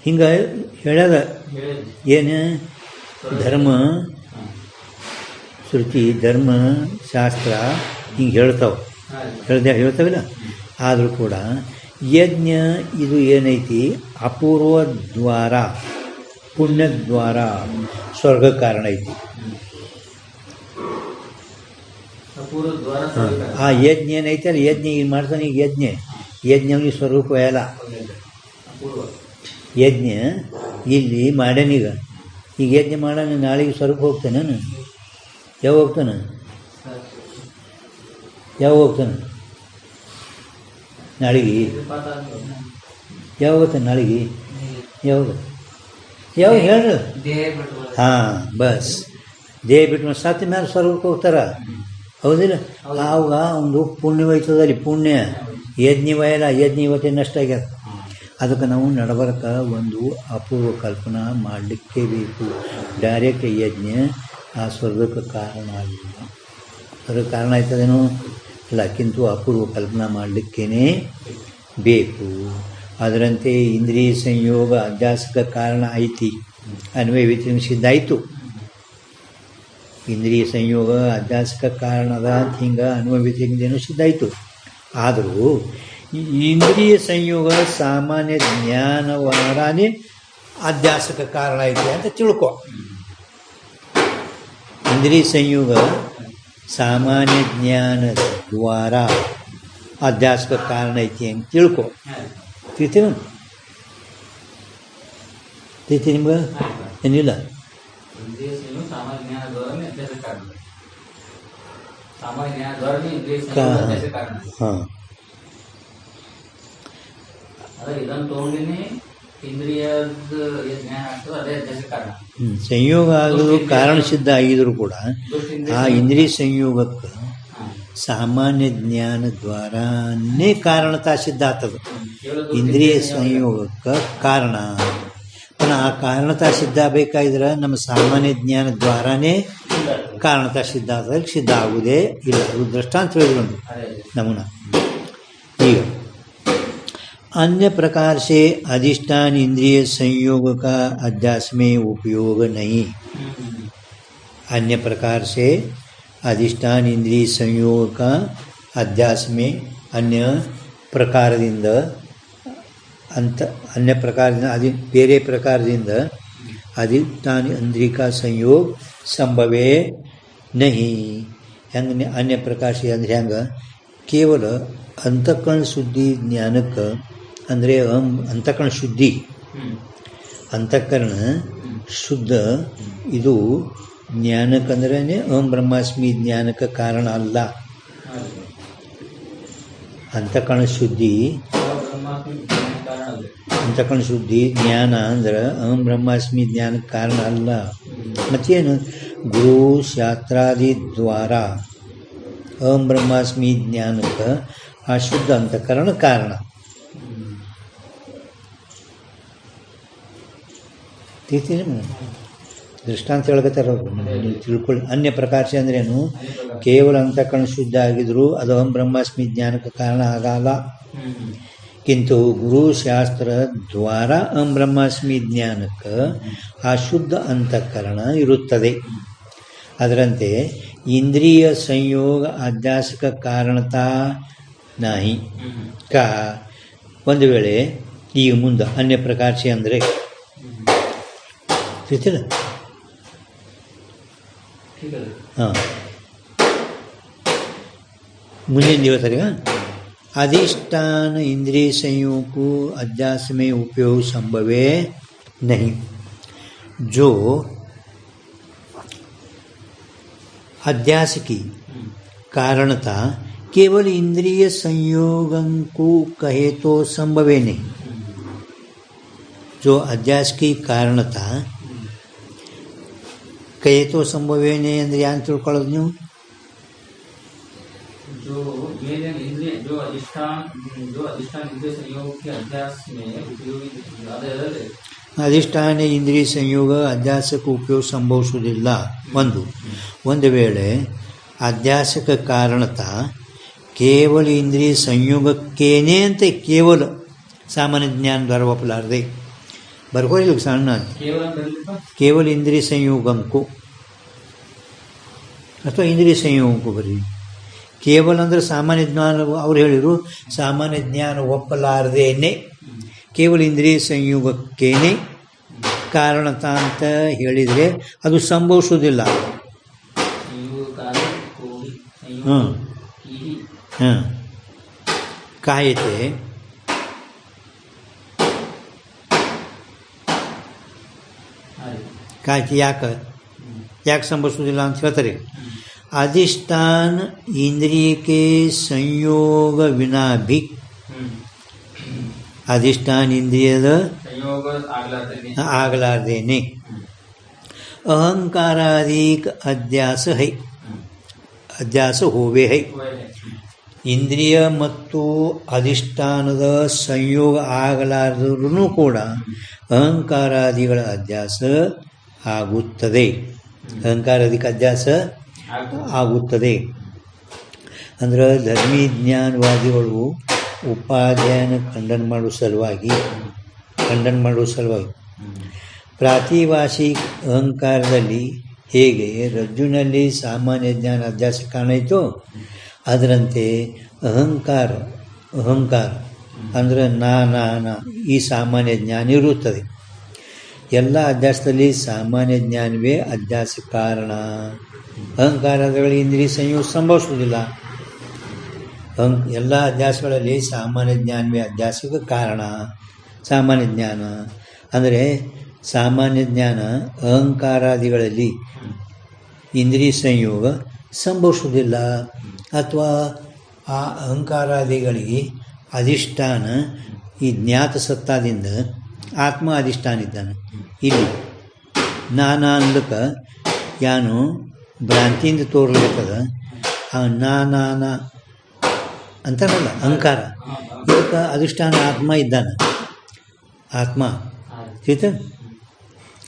ಹಿಂಗೆ ಹೇಳ್ಯದ ಏನು ಧರ್ಮ ಶ್ರುತಿ, ಧರ್ಮ ಶಾಸ್ತ್ರ ಹಿಂಗೆ ಹೇಳ್ತಾವಿಲ್ಲ. ಆದರೂ ಕೂಡ ಯಜ್ಞ ಇದು ಏನೈತಿ ಅಪೂರ್ವ ದ್ವಾರ, ಪುಣ್ಯದ್ವಾರ, ಸ್ವರ್ಗ ಕಾರಣ ಐತಿ. ಆ ಯಜ್ಞ ಏನೈತಿ ಅಲ್ಲಿ ಯಜ್ಞ ಈಗ ಮಾಡ್ತಾನೆ. ಈಗ ಯಜ್ಞ ಅವನಿಗೆ ಸ್ವರೂಪ ಎಲ್ಲ ಯಜ್ಞ ಇಲ್ಲಿ ಮಾಡ್ಯಾನೀಗ. ಈಗ ಯಜ್ಞ ಮಾಡೋಣ, ನಾಳೆಗೆ ಸ್ವರೂಪ ಹೋಗ್ತಾನೆ. ಯಾವಾಗ ಹೋಗ್ತಾನೆ ನಾಳೆಗೆ? ಯಾವಾಗ ಹೋಗ್ತಾನೆ ನಾಳೆಗೆ? ಯಾವಾಗ ಹೇಳ್ರಿ? ಹಾಂ, ಬಸ್ ದೇಹ ಬಿಟ್ಟು ಸತ್ತ ಮೇಲೆ ಸ್ವರ್ಗಕ್ಕೆ ಹೋಗ್ತಾರ. ಹೌದಿಲ್ಲ? ಆವಾಗ ಒಂದು ಪುಣ್ಯ ಹೋಯ್ತದಲ್ಲಿ. ಪುಣ್ಯ ಯಜ್ಞ ವಯಲ್ಲ, ಯಜ್ಞ ಇವತ್ತೇ ನಷ್ಟ ಆಗ್ಯದ. ಅದಕ್ಕೆ ನಾವು ನಡಬರ್ಕ ಒಂದು ಅಪೂರ್ವ ಕಲ್ಪನಾ ಮಾಡಲಿಕ್ಕೆ ಬೇಕು. ಡೈರೆಕ್ಟ್ ಯಜ್ಞ ಆ ಸ್ವರ್ಗಕ್ಕೆ ಕಾರಣ ಆಗಿಲ್ಲ. ಅದಕ್ಕೆ ಕಾರಣ ಆಯ್ತದೇನೋ ಅಲ್ಲ, ಕಿಂತು ಅಪೂರ್ವ ಕಲ್ಪನಾ ಮಾಡಲಿಕ್ಕೇ ಬೇಕು. ಅದರಂತೆ ಇಂದ್ರಿಯ ಸಂಯೋಗ ಅಧ್ಯಾಸಕ್ಕೆ ಕಾರಣ ಐತಿ, ಅನ್ವಯ ವ್ಯತಿರಿಕ್ತ ಸಿದ್ಧ ಆಯಿತು. ಇಂದ್ರಿಯ ಸಂಯೋಗ ಅಧ್ಯಾಸಕ್ಕೆ ಕಾರಣ ಅದ ಅಂತ ಹಿಂಗೆ ಅನ್ವಯ ವ್ಯತಿರಿಕ್ತೇನೋ ಸಿದ್ಧ ಆಯಿತು. ಆದರೂ ಇಂದ್ರಿಯ ಸಂಯೋಗ ಸಾಮಾನ್ಯ ಜ್ಞಾನವಾರನೇ ಅಧ್ಯಾಸಕ್ಕೆ ಕಾರಣ ಐತಿ ಅಂತ ತಿಳ್ಕೊ. ಇಂದ್ರಿಯ ಸಂಯೋಗ ಸಾಮಾನ್ಯ ಜ್ಞಾನದ ದ್ವಾರ ಅಧ್ಯಾಸಕ್ಕೆ ಕಾರಣ ಐತಿ ಅಂತ ತಿಳ್ಕೊ. ತಿಳಿತೀನ ನಿಮ್ಗೆ ಏನಿಲ್ಲ. ಹಾಂ, ಸಂಯೋಗ ಆಗೋದು ಕಾರಣ ಸಿದ್ಧ ಆಗಿದ್ರು ಕೂಡ ಆ ಇಂದ್ರಿಯ ಸಂಯೋಗಕ್ಕೆ ಸಾಮಾನ್ಯ ಜ್ಞಾನ ದ್ವಾರನೇ ಕಾರಣತಾ ಸಿದ್ಧ ಆಗ್ತದೆ. ಇಂದ್ರಿಯ ಸಂಯೋಗಕ್ಕೆ ಕಾರಣ ಆ ಕಾರಣತಾ ಸಿದ್ಧ ಬೇಕಾದ್ರೆ ನಮ್ಮ ಸಾಮಾನ್ಯ ಜ್ಞಾನ ದ್ವಾರನೇ ಕಾರಣತಾ ಸಿದ್ಧ ಆದಾಗ ಸಿದ್ಧ ಆಗುವುದೇ ಇಲ್ಲ. ಅದು ದೃಷ್ಟಾಂತ ಹೇಳಿದ್ರು ನಮೂನ. ಈಗ अन्य प्रकार से अधिष्ठान इंद्रिय संयोग का अध्यास में उपयोग नहीं. अन्य प्रकार से अधिष्ठान इंद्रिय संयोग का अध्यास में अन्य प्रकारದಿಂದ अन्य प्रकारದಿಂದ ಬೇರೆ ಪ್ರಕಾರದಿಂದ अधिष्ठान इंद्रिय का संयोग संभवे नहीं. ಹೆಂಗೆ अन्य प्रकार से ಅಂದರೆ ಹೆಂಗೆ ಕೇವಲ ಅಂತಃಕರಣ ಶುದ್ಧಿ ಜ್ಞಾನಕ್ಕೆ ಅಂದರೆ ಅಂತಃಕರಣ ಶುದ್ಧಿ, ಅಂತಃಕರಣ ಶುದ್ಧ ಇದು ಜ್ಞಾನಕ್ಕಂದ್ರೆ ಬ್ರಹ್ಮಾಸ್ಮಿ ಜ್ಞಾನಕ್ಕೆ ಕಾರಣ ಅಲ್ಲ. ಅಂತಃಕರಣ ಶುದ್ಧಿ ಅಂತಃಕರಣ ಶುದ್ಧಿ ಜ್ಞಾನ ಅಂದ್ರೆ ಬ್ರಹ್ಮಾಸ್ಮಿ ಜ್ಞಾನಕ್ಕೆ ಕಾರಣ ಅಲ್ಲ. ಮತ್ತೇನು ಗುರು ಶಾಸ್ತ್ರಾದಿ ದ್ವಾರ ಬ್ರಹ್ಮಾಸ್ಮಿ ಜ್ಞಾನಕ್ಕೆ ಆ ಶುದ್ಧ ಅಂತಃಕರಣ ಕಾರಣ. ದೃಷ್ಟಾಂತ ಹೇಳ್ಕತ್ತಾರ ನೀವು ತಿಳ್ಕೊಳ್ಳಿ. ಅನ್ಯ ಪ್ರಕಾಶ ಅಂದ್ರೇನು? ಕೇವಲ ಅಂತಃಕರಣ ಶುದ್ಧ ಆಗಿದ್ರು ಅದು ಬ್ರಹ್ಮಾಸ್ಮಿ ಜ್ಞಾನಕ್ಕೆ ಕಾರಣ ಆಗಲ್ಲ. ಕಿಂತು ಗುರು ಶಾಸ್ತ್ರ ದ್ವಾರ ಬ್ರಹ್ಮಾಸ್ಮಿ ಜ್ಞಾನಕ್ಕೆ ಆ ಶುದ್ಧ ಅಂತಃಕರಣ ಇರುತ್ತದೆ. ಅದರಂತೆ ಇಂದ್ರಿಯ ಸಂಯೋಗ ಅಧ್ಯಾಸಕ ಕಾರಣತಾ ನಾಹಿ ಕಾ. ಒಂದು ವೇಳೆ ಈಗ ಮುಂದೆ ಅನ್ಯ ಪ್ರಕಾಶ ಅಂದರೆ ತಿಳಿತಿಲ್ಲ. ಹಾಂ, ಮುಂದಿನ ದಿವಸರಿಗೆ अधिष्ठान इंद्रिय संयोग को अध्यास में उपयोग संभवे नहीं. जो अध्यास की कारणता केवल इंद्रिय संयोगं को कहे तो संभवे नहीं. जो अध्यास की कारणता कहे तो संभवे नहीं ಅಂದ್ರೆ ಏನು ತಿಳ್ಕೊಳ್ಳೋದು ನೀವು? जो अधिष्ठान इंद्रिय संयोग के अध्यास में उपयोगी ಅಧಿಷ್ಠಾನ ಇಂದ್ರಿಯ ಸಂಯೋಗ ಅಧ್ಯಾಸಕ್ಕೆ ಉಪಯೋಗ ಸಂಭವಿಸುವುದಿಲ್ಲ. ಒಂದು ವೇಳೆ ಅಧ್ಯಾಸಕ ಕಾರಣತ ಕೇವಲ ಇಂದ್ರಿಯ ಸಂಯೋಗಕ್ಕೇನೆ ಅಂತ ಕೇವಲ ಸಾಮಾನ್ಯ ಜ್ಞಾನ ದ್ವಾರ ಒಪ್ಪಲಾರದೆ ಬರ್ಕೋರಿ ಸಣ್ಣ ಕೇವಲ ಇಂದ್ರಿಯ ಸಂಯೋಗಂಕು ಅಥವಾ ಇಂದ್ರಿಯ ಸಂಯೋಗಕ್ಕೂ ಬರೀ ಕೇವಲ ಅಂದರೆ ಸಾಮಾನ್ಯ ಜ್ಞಾನ. ಅವ್ರು ಹೇಳಿದರು ಸಾಮಾನ್ಯ ಜ್ಞಾನ ಒಪ್ಪಲಾರದೇನೆ ಕೇವಲ ಇಂದ್ರಿಯ ಸಂಯೋಗಕ್ಕೇನೆ ಕಾರಣತ ಅಂತ ಹೇಳಿದರೆ ಅದು ಸಂಭವಿಸೋದಿಲ್ಲ. ಕಾಯತೆ ಕಾಯ್ತಿ ಯಾಕೆ ಸಂಭವಿಸೋದಿಲ್ಲ ಅಂತ ಹೇಳ್ತಾರೆ. अधिष्ठान इंद्रिय के संयोग विना भी अधिष्ठान इंद्रियದ ಆಗಲಾರ್ದೇನೆ अहंकारादिक अध्यास है, अध्यास होवे है. ಇಂದ್ರಿಯ ಮತ್ತು ಅಧಿಷ್ಠಾನದ ಸಂಯೋಗ ಆಗಲಾರದ್ರೂ ಕೂಡ ಅಹಂಕಾರಾದಿಗಳ ಅಧ್ಯಾಸ ಆಗುತ್ತದೆ. ಅಹಂಕಾರಾದಿಕ ಅಧ್ಯಾಸ ಆಗುತ್ತದೆ. ಅಂದ್ರೆ ಧರ್ಮೀಜ್ಞಾನವಾದಿಗಳು ಉಪಾಧ್ಯಾಯನ ಖಂಡನ ಮಾಡುವ ಸಲುವಾಗಿ ಪ್ರಾತಿಭಾಷಿಕ ಅಹಂಕಾರದಲ್ಲಿ ಹೇಗೆ ರಜ್ಜುನಲ್ಲಿ ಸಾಮಾನ್ಯ ಜ್ಞಾನ ಅಧ್ಯಾಸ ಕಾಣೈತೋ ಅದರಂತೆ ಅಹಂಕಾರ ಅಂದರೆ ನಾ ಈ ಸಾಮಾನ್ಯ ಜ್ಞಾನ ಇರುತ್ತದೆ. ಎಲ್ಲ ಅಧ್ಯಾಸದಲ್ಲಿ ಸಾಮಾನ್ಯ ಜ್ಞಾನವೇ ಅಧ್ಯಾಸ ಕಾರಣ. ಅಹಂಕಾರದಲ್ಲಿ ಇಂದ್ರಿಯ ಸಂಯೋಗ ಸಂಭವಿಸುವುದಿಲ್ಲ. ಎಲ್ಲ ಅಧ್ಯಾಸಗಳಲ್ಲಿ ಸಾಮಾನ್ಯ ಜ್ಞಾನವೇ ಅಧ್ಯಾಸಕ್ಕೆ ಕಾರಣ. ಸಾಮಾನ್ಯ ಜ್ಞಾನ ಅಂದರೆ ಸಾಮಾನ್ಯ ಜ್ಞಾನ ಅಹಂಕಾರಾದಿಗಳಲ್ಲಿ ಇಂದ್ರಿಯ ಸಂಯೋಗ ಸಂಭವಿಸುವುದಿಲ್ಲ. ಅಥವಾ ಆ ಅಹಂಕಾರಾದಿಗಳಿಗೆ ಅಧಿಷ್ಠಾನ ಈ ಜ್ಞಾತ ಸತ್ತಾದಿಂದ ಆತ್ಮ ಅಧಿಷ್ಠಾನ ಇದ್ದಾನೆ. ಇಲ್ಲಿ ನಾನಾ ಅನ್ಲಕ್ಕೆ ಯಾನು ಭ್ರಾಂತಿಯಿಂದ ತೋರ್ಲಿಕ್ಕದ ಆ ನಾನ ಅಂತಾನಲ್ಲ ಅಹಂಕಾರ, ಇದಕ್ಕೆ ಅಧಿಷ್ಠಾನ ಆತ್ಮ ಇದ್ದಾನೆ. ಆತ್ಮ ठीक है.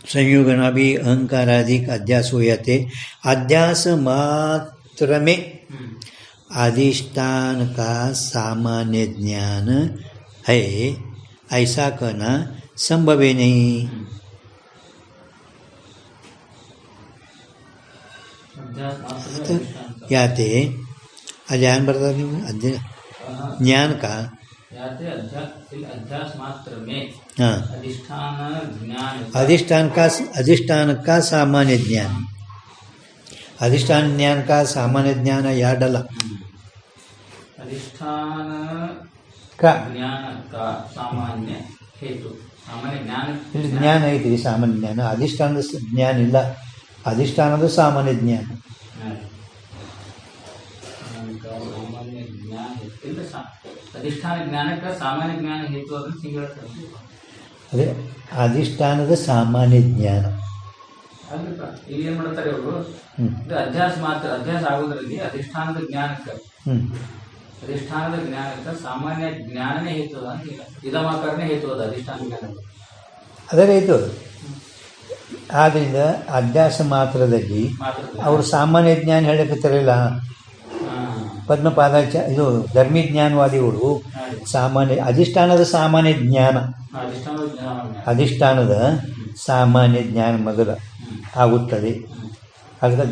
संयोगना भी अहंकाराधिक अध्यास हो जाते. अध्यास मात्र में अधिष्ठान का सामान्य ज्ञान है ऐसा कहना संभव ही नहीं. याते अज्ञान बरता नहीं ज्ञान का अध्यास मात्र में हाँ अधिष्ठान का सामान्य ज्ञान. अधिष्ठान ज्ञान का सामान्य ज्ञान याद डाला. अधिष्ठान का ज्ञान का सामान्य हेतु सामान्य ज्ञान ಐತಿ ಸಾಮಾನ್ಯ ಜ್ಞಾನ. ಅಧಿಷ್ಠಾನದ ಜ್ಞಾನ ಇಲ್ಲ. ಅಧಿಷ್ಠಾನದ ಸಾಮಾನ್ಯ ಜ್ಞಾನ. अधिष्ठान ज्ञान का सामान्य ज्ञान हेतु ಅದನ್ನು ಸಿಂಗುಲರ್ ಅದೇ ಅಧಿಷ್ಠಾನದ ಸಾಮಾನ್ಯ ಜ್ಞಾನ. ಇಲ್ಲಿ ಏನು ಮಾಡ್ತಾರೆ ಅವರು, ಅಧ್ಯಾಸ ಮಾತ್ರ ಅಧ್ಯಾಸ ಆಗೋದ್ರಲ್ಲಿ ಅಧಿಷ್ಠಾನದ ಜ್ಞಾನಕ್ಕೆ ಸಾಮಾನ್ಯ ಜ್ಞಾನನೇ ಹೇತು ಅಂತ ಇಲ್ಲ, ಇದಮಾಕರನೇ ಹೇತು ಅದು ಅಧಿಷ್ಠಾನ ಜ್ಞಾನ ಅದರ ಹೇತು. ಆದ್ದರಿಂದ ಅಧ್ಯಾಸ ಮಾತ್ರದಲ್ಲಿ ಅವರು ಸಾಮಾನ್ಯ ಜ್ಞಾನ ಹೇಳಕತ್ತಿರಲಿಲ್ಲ. ಪದ್ಮಪಾದಾಚಾರ್ಯ ಇದು ಧರ್ಮಿ ಜ್ಞಾನವಾದಿಗಳು ಸಾಮಾನ್ಯ ಅಧಿಷ್ಠಾನದ ಸಾಮಾನ್ಯ ಜ್ಞಾನ, ಅಧಿಷ್ಠಾನದ ಸಾಮಾನ್ಯ ಜ್ಞಾನ ಮೊದಲ ಆಗುತ್ತದೆ. ಅದಕ್ಕೆ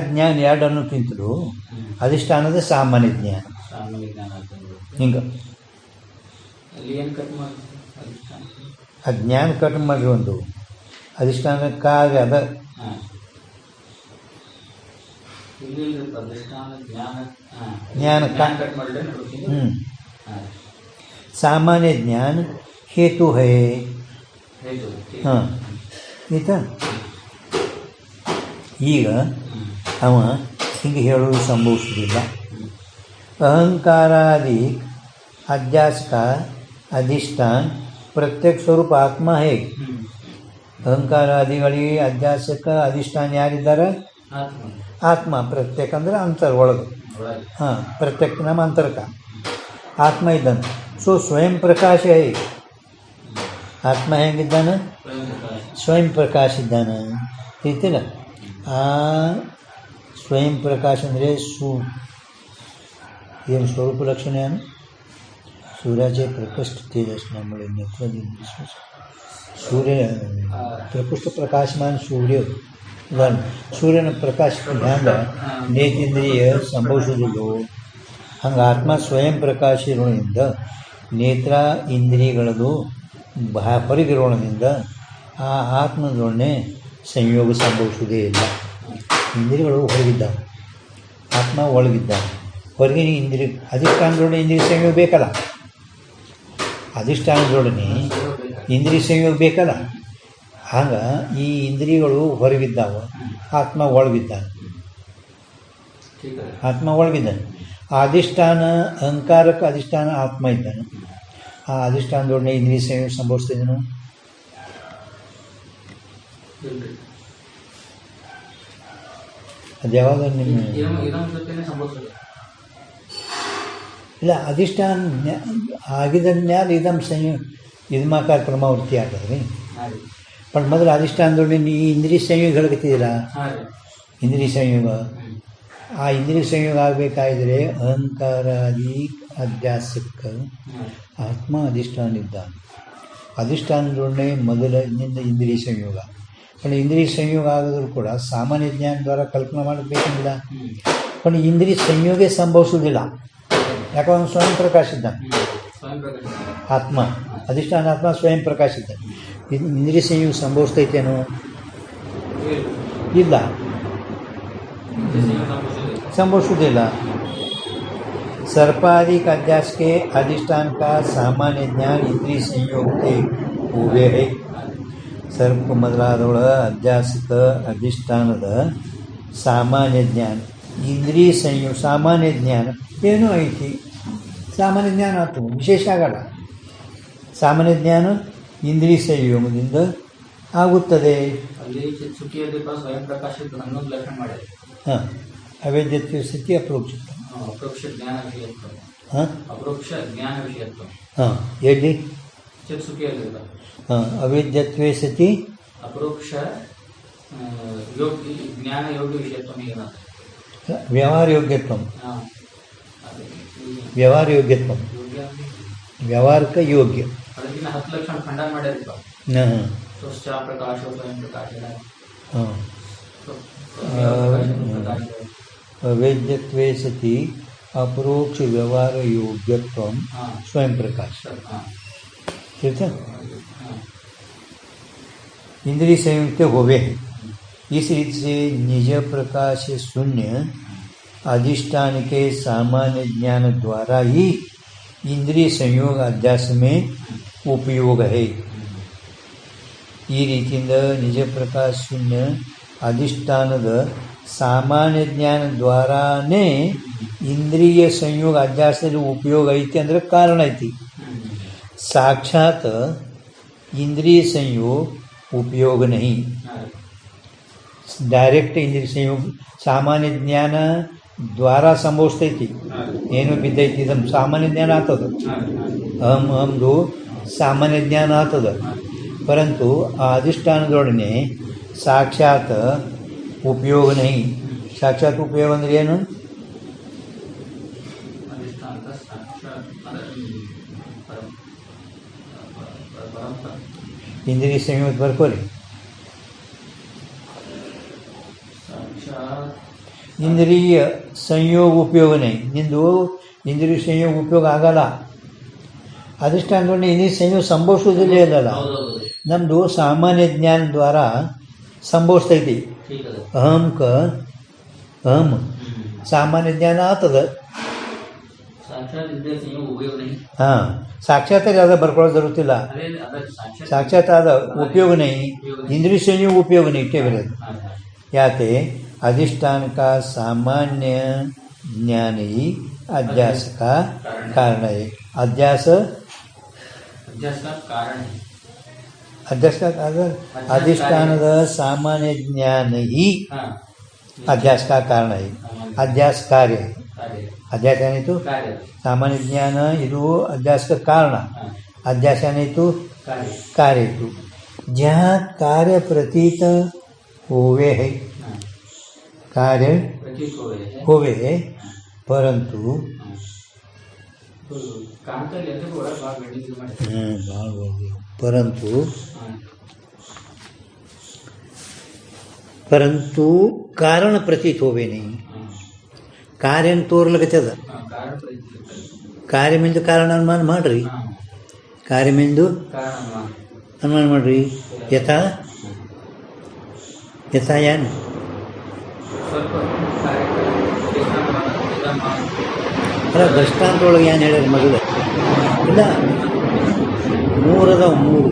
ಜ್ಞಾನ ಎರಡನ್ನಕ್ಕಿಂತಲೂ ಅಧಿಷ್ಠಾನದ ಸಾಮಾನ್ಯ ಜ್ಞಾನ ಹಿಂಗೆ ಆ ಜ್ಞಾನ ಕಟ್ ಮಾಡಿ ಒಂದು ಅಧಿಷ್ಠಾನಕ್ಕಾಗಿ ಅದ ज्ञान का सामान्य ज्ञान हेतु है. हाँ ಆಯಿತಾ. ಈಗ ಅವ ಹಿಂಗೆ ಹೇಳೋದು ಸಂಭವಿಸುವುದಿಲ್ಲ. अहंकारादि अध्यास का अधिष्ठान प्रत्येक स्वरूप आत्मा है. ಅಹಂಕಾರಾದಿಗಳಿಗೆ ಅಧ್ಯಾಸಕ್ಕೆ ಅಧಿಷ್ಠಾನ ಯಾರಿದ್ದಾರೆ? ಆತ್ಮ. ಪ್ರತ್ಯೇಕ ಅಂದರೆ ಅಂತರ ಒಳಗೆ. ಹಾಂ, ಪ್ರತ್ಯೇಕ ನಮ್ಮ ಅಂತರಕ ಆತ್ಮ ಇದ್ದಾನೆ. ಸೊ ಸ್ವಯಂ ಪ್ರಕಾಶ ಹೇ. ಆತ್ಮ ಹೆಂಗಿದ್ದಾನೆ? ಸ್ವಯಂ ಪ್ರಕಾಶ ಇದ್ದಾನೆ. ತಿಳಿತಿಲ್ಲ? ಆ ಸ್ವಯಂ ಪ್ರಕಾಶ ಅಂದರೆ ಏನು ಸ್ವರೂಪ ಲಕ್ಷಣ ಏನು? सूर्याचे प्रकृष्ट तेजस्नामुळे नेत्रदिन सूर्य प्रकृष्ट प्रकाशमान सूर्य ಸೂರ್ಯನ ಪ್ರಕಾಶ ಹ್ಯಾಂಗ ನೇತ್ರೇಂದ್ರಿಯ ಸಂಭವಿಸುವುದಿಲ್ಲ. ಹಂಗೆ ಆತ್ಮ ಸ್ವಯಂ ಪ್ರಕಾಶ ಇರೋದ್ರಿಂದ ನೇತ್ರ ಇಂದ್ರಿಯಗಳದು ಹೊರಗಿರೋದ್ರಿಂದ ಆ ಆತ್ಮದೊಡನೆ ಸಂಯೋಗ ಸಂಭವಿಸುವುದೇ ಇಲ್ಲ. ಇಂದ್ರಿಯಗಳು ಹೊರಗಿದ್ದಾವೆ, ಆತ್ಮ ಒಳಗಿದ್ದಾವೆ. ಹೊರಗಿನ ಇಂದ್ರಿಯ ಅಧಿಷ್ಠಾನದೊಡನೆ ಇಂದ್ರಿಯ ಸಂಯೋಗ ಬೇಕಲ್ಲ, ಅಧಿಷ್ಠಾನದೊಡನೆ ಇಂದ್ರಿಯ ಸಂಯೋಗ ಬೇಕಲ್ಲ. ಹಂಗೆ ಈ ಇಂದ್ರಿಯಗಳು ಹೊರಗಿದ್ದಾವೆ, ಆತ್ಮ ಒಳಗಿದ್ದಾನೆ. ಆತ್ಮ ಒಳಗಿದ್ದಾನೆ. ಆ ಅಧಿಷ್ಠಾನ ಅಹಂಕಾರಕ್ಕೆ ಅಧಿಷ್ಠಾನ ಆತ್ಮ ಇದ್ದಾನೆ. ಆ ಅಧಿಷ್ಠಾನದೊಡನೆ ಇಂದ್ರಿಯ ಸಂಯೋಗ ಸಂಭವಿಸ್ತಿದ್ದೇನು? ಅದು ಯಾವಾಗ ನಿಮ್ಮ ಇಲ್ಲ ಅಧಿಷ್ಠಾನ ಆಗಿದ ಮ್ಯಾಲೆ ಇದಂ ಇದಮಾಕಾರ ಪ್ರಮಾವೃತ್ತಿ ಆಗ್ತದೆ ರೀ. ಹಾಂ ರೀ. ಬಟ್ ಮೊದಲು ಅಧಿಷ್ಠಾನದೊಳಗೆ ಈ ಇಂದ್ರಿಯ ಸಂಯೋಗ ಹೇಳಕತ್ತಿದ್ದೀರಾ, ಹಾಂ ರೀ. ಇಂದ್ರಿಯ ಸಂಯೋಗ. ಆ ಇಂದ್ರಿಯ ಸಂಯೋಗ ಆಗಬೇಕಾದ್ರೆ ಅಹಂಕಾರಾದಿ ಅಧ್ಯಾಸಕ್ಕೆ ಆತ್ಮ ಅಧಿಷ್ಠಾನ ಇದ್ದಾನೆ. ಅಧಿಷ್ಠಾನದೊಡನೆ ಮೊದಲ ಇನ್ನಿಂದ ಇಂದ್ರಿಯ ಸಂಯೋಗ. पण ಇಂದ್ರಿಯ ಸಂಯೋಗ ಆಗಿದ್ರು ಕೂಡ ಸಾಮಾನ್ಯ ಜ್ಞಾನ ದ್ವಾರ ಕಲ್ಪನೆ ಮಾಡಬೇಕಿಲ್ಲ. पण ಇಂದ್ರಿಯ ಸಂಯೋಗೇ ಸಂಭವಿಸುವುದಿಲ್ಲ. ಯಾಕಂದ್ರೆ ಸ್ವಯಂ ಪ್ರಕಾಶ ಇದ್ದಾನೆ ಆತ್ಮ. ಅಧಿಷ್ಠಾನ ಆತ್ಮ ಸ್ವಯಂ ಪ್ರಕಾಶ ಇದ್ದಾನೆ. ಇಂದ್ರಿಯ ಸಂಯೋಗ ಸಂಭವಿಸ್ತೈತೇನೋ? ಇಲ್ಲ, संभव सर्पाधिक अध्यास के अधिष्ठान का सामान्य ज्ञान इंद्रिय संयोग के हुए है. सर्प ಮೊದಲಾದವಳ ಅಧ್ಯಾಸಕ ಅಧಿಷ್ಠಾನದ ಸಾಮಾನ್ಯ ಜ್ಞಾನ ಇಂದ್ರಿಯ ಸಂಯೋಗ. ಸಾಮಾನ್ಯ ಜ್ಞಾನ ಏನೂ ಐತಿ, ಸಾಮಾನ್ಯ ಜ್ಞಾನ ಆಯ್ತು, ವಿಶೇಷ ಆಗಲ್ಲ. ಸಾಮಾನ್ಯ ಜ್ಞಾನ ಇಂದ್ರಿಯ ಸಂಯೋಗದಿಂದ ಆಗುತ್ತದೆ. ಸ್ವಯಂ ಪ್ರಕಾಶ ಅನ್ನೋದು ಲಕ್ಷಣ ಮಾಡಿದೆ. ಹಾಂ, अवेद्यत्व स्थिति अप्रोक्ष अप्रोक्ष ज्ञान विषयत्व. हाँ, अप्रोक्ष ज्ञान विषयत्व. हाँ, यदि चित्सुखियल्लिಲ್ಲ. हाँ, अवेद्यत्व स्थिति अप्रोक्ष योग ज्ञान योग विषयत्व ಏನು? व्यवहार योग्यत्व. हाँ, व्यवहार योग्यत्व. व्यवहार का योग्य ಅದಕ್ಕಿಂತ 10 ಲಕ್ಷಣ ಖಂಡನ ಮಾಡಿರಪ್ಪ. ಹಾಂ, ಸ್ವಚ್ಛ ಪ್ರಕಾಶ ಸ್ವಯಂ ಪ್ರಕಾಶ. ಹಾಂ, अवेद्यत्वे सति अपरोक्ष व्यवहार योग्यत्व स्वयं प्रकाश. ठीक है. इंद्रिय संयुक्त होवे है. इस रीति से निज प्रकाश शून्य अधिष्ठान के सामान्य ज्ञान द्वारा ही इंद्रिय संयोग अध्यास में उपयोग है. ಈ ರೀತಿಯಿಂದ ನಿಜ ಪ್ರಕಾಶ ಶೂನ್ಯ ಅಧಿಷ್ಠಾನದ ಸಾಮಾನ್ಯ ಜ್ಞಾನ ದ್ವಾರಾನೇ ಇಂದ್ರಿಯ ಸಂಯೋಗ ಅಧ್ಯಾಸದಲ್ಲಿ ಉಪಯೋಗ ಐತಿ ಅಂದ್ರೆ ಕಾರಣ ಐತಿ. ಸಾಕ್ಷಾತ್ ಇಂದ್ರಿಯ ಸಂयोग उपयोग नहीं. ಡೈರೆಕ್ಟ್ ಇಂದ್ರಿಯ ಸಂಯೋಗ ಸಾಮಾನ್ಯ ಜ್ಞಾನ ದ್ವಾರ ಸಂಭವಿಸ್ತೈತಿ. ಏನು ಬಿದ್ದೈತಿ ಇದನ್ನು ಸಾಮಾನ್ಯ ಜ್ಞಾನ ಆಗ್ತದ. ಅಹಂದು ಸಾಮಾನ್ಯ ಜ್ಞಾನ ಆಗ್ತದ. परंतु अधिष्ठानदೊಡನೆ साक्षात उपयोग नहीं. साक्षात उपयोग ಅಂದ್ರೆ ಏನು? इंद्रिय संयोग ಬರ್ಕೋರಿ. इंद्रिय संयोग उपयोग नहीं. ನಿಂದು ಇಂದ್ರಿಯ ಸಂಯೋಗ ಉಪಯೋಗ ಆಗಲ್ಲ. अधिष्ठानದೊಡನೆ ಇಂದ್ರಿಯ ಸಂಯೋಗ ಸಂಭವಿಸುವುದಿಲ್ಲ ಅಲ್ಲ. ನಮ್ಮದು ಸಾಮಾನ್ಯ ಜ್ಞಾನ ದ್ವಾರ ಸಂಭವಿಸ್ತೈತಿ. ಅಹಂ ಸಾಮಾನ್ಯ ಜ್ಞಾನ ಆಗ್ತದ. ಹಾಂ, ಸಾಕ್ಷಾತ್ ಆದ ಬರ್ಕೊಳ್ಳೋ ಜರುತ್ತಿಲ್ಲ. ಸಾಕ್ಷಾತ್ ಆದ ಉಪಯೋಗ ನೈ. ಇಂದ್ರಿಯ ಸಂಯೋಗ ಉಪಯೋಗ ನೈ. ಇಟ್ಟೇ ಬರೋದು. ಯಾಕೆ? अधिष्ठान का सामान्य ज्ञान ही अध्यास का कारण है. अध्यास का कारण है. अध्यास का कारण अधिष्ठानದ सामान्य ज्ञान ही अध्यास का कारण है. अध्यास कार्य. अध्यास ಏನಿತ್ತು? ಸಾಮಾನ್ಯ ಜ್ಞಾನ. ಇದು ಅಧ್ಯಾಸಕ ಕಾರಣ. ಅಧ್ಯಾಸ ಏನಿತ್ತು? ಕಾರ್ಯ ಇತ್ತು. जहाँ कार्य प्रतीत होवे है, कार्य होवे है, परंतु परंतु कारण प्रतीत होवे नहीं. कार्य ತೋರ್ಲಕತ್ತದ. ಕಾರ್ಯಮಿಂದು ಕಾರಣ ಅನುಮಾನ ಮಾಡ್ರಿ. ಕಾರ್ಯಮಿಂದು ಅನುಮಾನ ಮಾಡ್ರಿ. ಯಥಾ ಏನು? ಅಲ್ಲ, ದೃಷ್ಟಾಂತದೊಳಗೆ ಏನು ಹೇಳ್ಯಾರ ಮೊದಲು? ಇಲ್ಲ, 3 ಅದಾವ. 3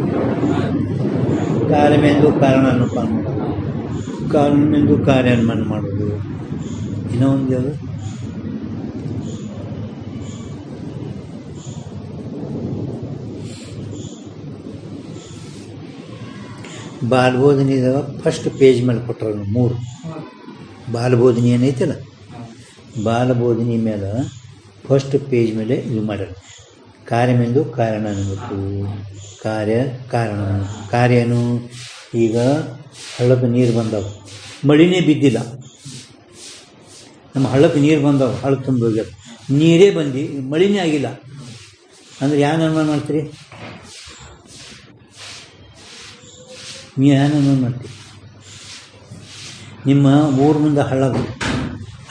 ಕಾರ್ಯಮೆಂದು ಕಾರಣ ಅನುಮಾನ ಮಾಡೋದು, ಕಾರಣಮೆಂದು ಕಾರ್ಯ ಅನುಮಾನ ಮಾಡೋದು. ಇನ್ನೂ ಒಂದು ಯಾವುದು? ಬಾಲಬೋಧನಿದಾಗ ಫಸ್ಟ್ ಪೇಜ್ ಮೇಲೆ ಕೊಟ್ಟರು 3 ಬಾಲಬೋಧನಿ ಏನೈತಲ್ಲ, ಬಾಲಬೋಧನಿ ಮೇಲೆ ಫಸ್ಟ್ ಪೇಜ್ ಮೇಲೆ ಇದು ಮಾಡ್ಯಾರ. ಕಾರ್ಯಮೆಂದು ಕಾರಣ ಅನ್ನಬೇಕು. ಕಾರ್ಯ ಕಾರಣ. ಕಾರ್ಯನು ಈಗ ಹಳ್ಳಕ್ಕೆ ನೀರು ಬಂದವು, ಮಳಿನೇ ಬಿದ್ದಿಲ್ಲ. ನಮ್ಮ ಹಳ್ಳಕ್ಕೆ ನೀರು ಬಂದವು, ಹಳ್ಳ ತುಂಬ ಹೋಗ್ಯಾವ, ನೀರೇ ಬಂದು ಮಳಿನೇ ಆಗಿಲ್ಲ ಅಂದ್ರೆ ಏನು ಅನುಮಾನ ಮಾಡ್ತೀರಿ? ನೀವು ಏನು ಅನುಮಾನ ಮಾಡ್ತೀರಿ? ನಿಮ್ಮ ಊರ ಮುಂದೆ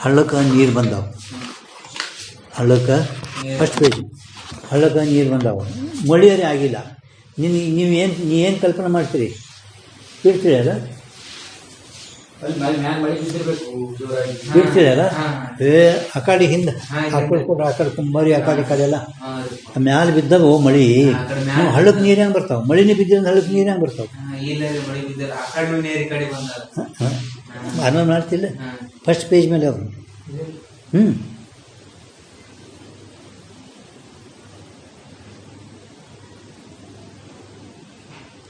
ಹಳ್ಳಕ್ಕೆ ನೀರು ಬಂದವು, ಹಳ್ಳಕ್ಕೆ ಫಸ್ಟ್ ಪೇಜ್, ಹಳ್ಳಕ್ಕೆ ನೀರು ಬಂದವು, ಮಳಿಯರೇ ಆಗಿಲ್ಲ. ನೀವೇನು ಕಲ್ಪನೆ ಮಾಡ್ತೀರಿ? ಬಿಡ್ತೀರಿ ಅಲ್ಲ, ಬಿಡ್ತೀರಿ ಅಲ್ಲ. ಆ ಕಡೆ ಹಿಂದೆ ಆ ಕಡೆ ಕೊಡ್ರಿ, ಆ ಕಡೆ ಕುಂಬಾರಿ, ಆ ಕಡೆ ಎಲ್ಲ ಮ್ಯಾಲೆ ಬಿದ್ದವು ಮಳಿ. ನಾವು ಹಳ್ಳಕ್ಕೆ ನೀರು ಹೆಂಗೆ ಬರ್ತಾವೆ? ಮಳಿನೇ ಬಿದ್ದಿದ್ರೆ ಹಳ್ಳಕ್ಕೆ ನೀರು ಹೆಂಗೆ ಬರ್ತಾವೆ? ಅನುಮಾನ ಮಾಡ್ತಿಲ್ಲ. ಫಸ್ಟ್ ಪೇಜ್ ಮೇಲೆ ಅವರು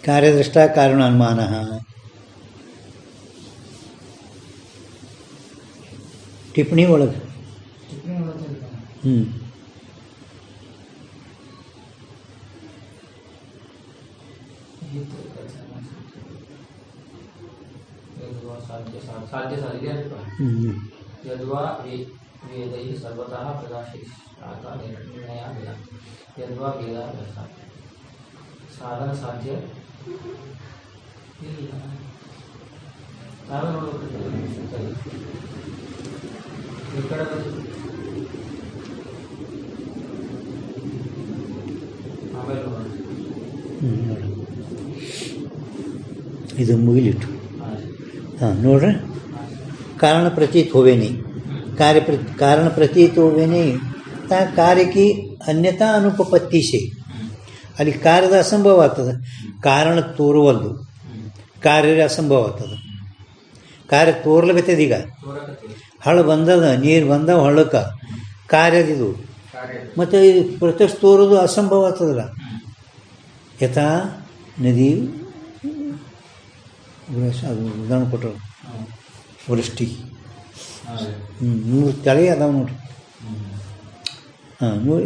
ಕಾರ್ಯದೃಷ್ಟ ಕಾರಣ ಅನುಮಾನ. ಟಿಪ್ಪಣಿ ಒಳಗೆ ಯದ್ವಾ ವೇದೈ ಸರ್ವತಃ ಪ್ರಕಾಶಿತ ಯದ್ವಾ ವೇದ ಸಾಧನ ಸಾಧ್ಯ ಇಲ್ಲ. ಸಾಧನ ಈ ಕಡೆ ಆಮೇಲೆ ಇದು ಮುಗಿಲಿಟ್ಟು. ಹಾಂ ನೋಡ್ರಿ, ಕಾರಣ ಪ್ರತೀत होवे नहीं, कारण प्रतीत होवे नहीं ता कार्य की अन्यथा अनुपपत्ति से. ಅಲ್ಲಿ ಕಾರ್ಯದ ಅಸಂಭವ ಆಗ್ತದೆ, ಕಾರಣ ತೋರುವಲ್ದು, ಕಾರ್ಯದ ಅಸಂಭವ ಆಗ್ತದೆ. ಕಾರ್ಯ ತೋರ್ಲಕತ್ತದ. ಈಗ ಹಳ್ಳ ಬಂದದ, ನೀರು ಬಂದವ ಹಳ್ಳಕ್ಕೆ, ಕಾರ್ಯದಿದು ಮತ್ತು ಪ್ರತ್ಯಕ್ಷ ತೋರೋದು ಅಸಂಭವ ಆಗ್ತದಲ್ಲ. ಯಥಾ ನದಿ ಅದು ಉದಾಹರಣೆ ಕೊಟ್ಟರು, ವೃಷ್ಟಿ 3 ತಲೆ ಅದಾವ ನೋಡ್ರಿ. ಹಾಂ ನೋಡಿ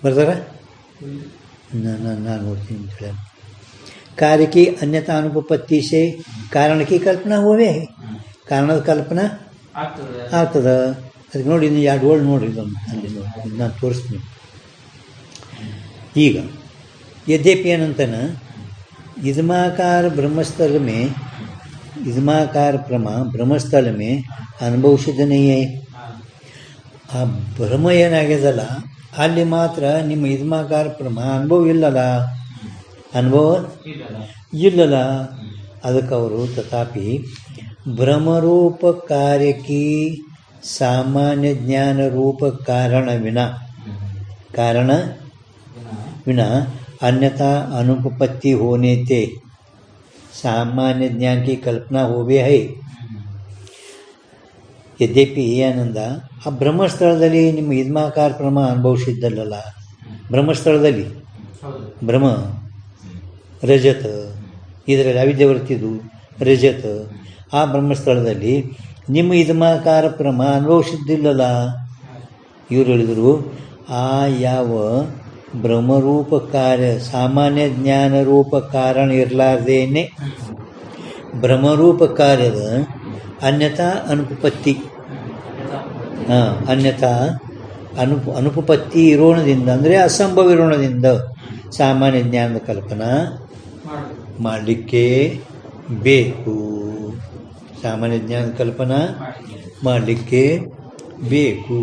ಬರ್ತಾರ, ನಾನು ನೋಡ್ತೀನಿ ಅಂತ ಹೇಳಿ. कार्य की अन्यथा अनुपपत्ति से कारण की कल्पना होवे, ಕಾರಣದ ಕಲ್ಪನಾ ಆಗ್ತದೆ. ಅದಕ್ಕೆ ನೋಡಿ, ಇನ್ನು 2 ವರ್ಡ್ ನೋಡಿರಿ, ಇದನ್ನು ಅಲ್ಲಿ ನೋಡಿ, ನಾನು ತೋರಿಸ್ತೀನಿ. ಈಗ यद्यपि अनंतन इदमाकार ब्रह्मस्थल में, इदमाकार प्रमा ब्रह्मस्थल में अनुभव सिद्ध नहीं है. ಆ ಭ್ರಮ ಏನಾಗ್ಯದಲ್ಲ ಅಲ್ಲಿ ಮಾತ್ರ ನಿಮ್ಮ ಇದ್ಮಾಕಾರ ಪ್ರಮ ಅನುಭವ ಇಲ್ಲಲ್ಲ, ಅನುಭವ ಇಲ್ಲಲ್ಲ. ಅದಕ್ಕೆ ಅವರು ತಥಾಪಿ ಭ್ರಮರೂಪ ಕಾರ್ಯಕಿ ಸಾಮಾನ್ಯ ಜ್ಞಾನ ರೂಪ ಕಾರಣ विना अन्यथा अनुपपत्ति होने से सामान्य ज्ञान की कल्पना होवे है. यद्यपि ಏನಂದ, ಆ ಬ್ರಹ್ಮಸ್ಥಳದಲ್ಲಿ ನಿಮ್ಮ ಇದ್ಮಾಕಾರ ಪ್ರಮ ಅನುಭವಿಸಿದ್ದಲ್ಲ. ಬ್ರಹ್ಮಸ್ಥಳದಲ್ಲಿ ಬ್ರಹ್ಮ ರಜತ, ಇದರಲ್ಲಿ ಅವಿದ್ಯವರ್ತಿದು ರಜತ. ಆ ಬ್ರಹ್ಮಸ್ಥಳದಲ್ಲಿ ನಿಮ್ಮ ಇದ್ಮಾಕಾರ ಪ್ರಮ ಅನುಭವಿಸಿದ್ದಿಲ್ಲಲ್ಲ. ಇವರು ಹೇಳಿದರು, ಆ ಯಾವ ಬ್ರಹ್ಮರೂಪ ಕಾರ್ಯ ಸಾಮಾನ್ಯ ಜ್ಞಾನ ರೂಪ ಕಾರಣ ಇರಲಾರ್ದೇನೆ ಬ್ರಹ್ಮರೂಪ ಕಾರ್ಯದ ಅನ್ಯಥಾ ಅನುಪಪತ್ತಿ, ಅನ್ಯಥಾ ಅನುಪಪತ್ತಿ ಇರೋಣದಿಂದ, ಅಂದರೆ ಅಸಂಭವ ಇರೋಣದಿಂದ ಸಾಮಾನ್ಯ ಜ್ಞಾನದ ಕಲ್ಪನಾ ಮಾಡಲಿಕ್ಕೆ ಬೇಕು. ಸಾಮಾನ್ಯ ಜ್ಞಾನದ ಕಲ್ಪನಾ ಮಾಡಲಿಕ್ಕೆ ಬೇಕು.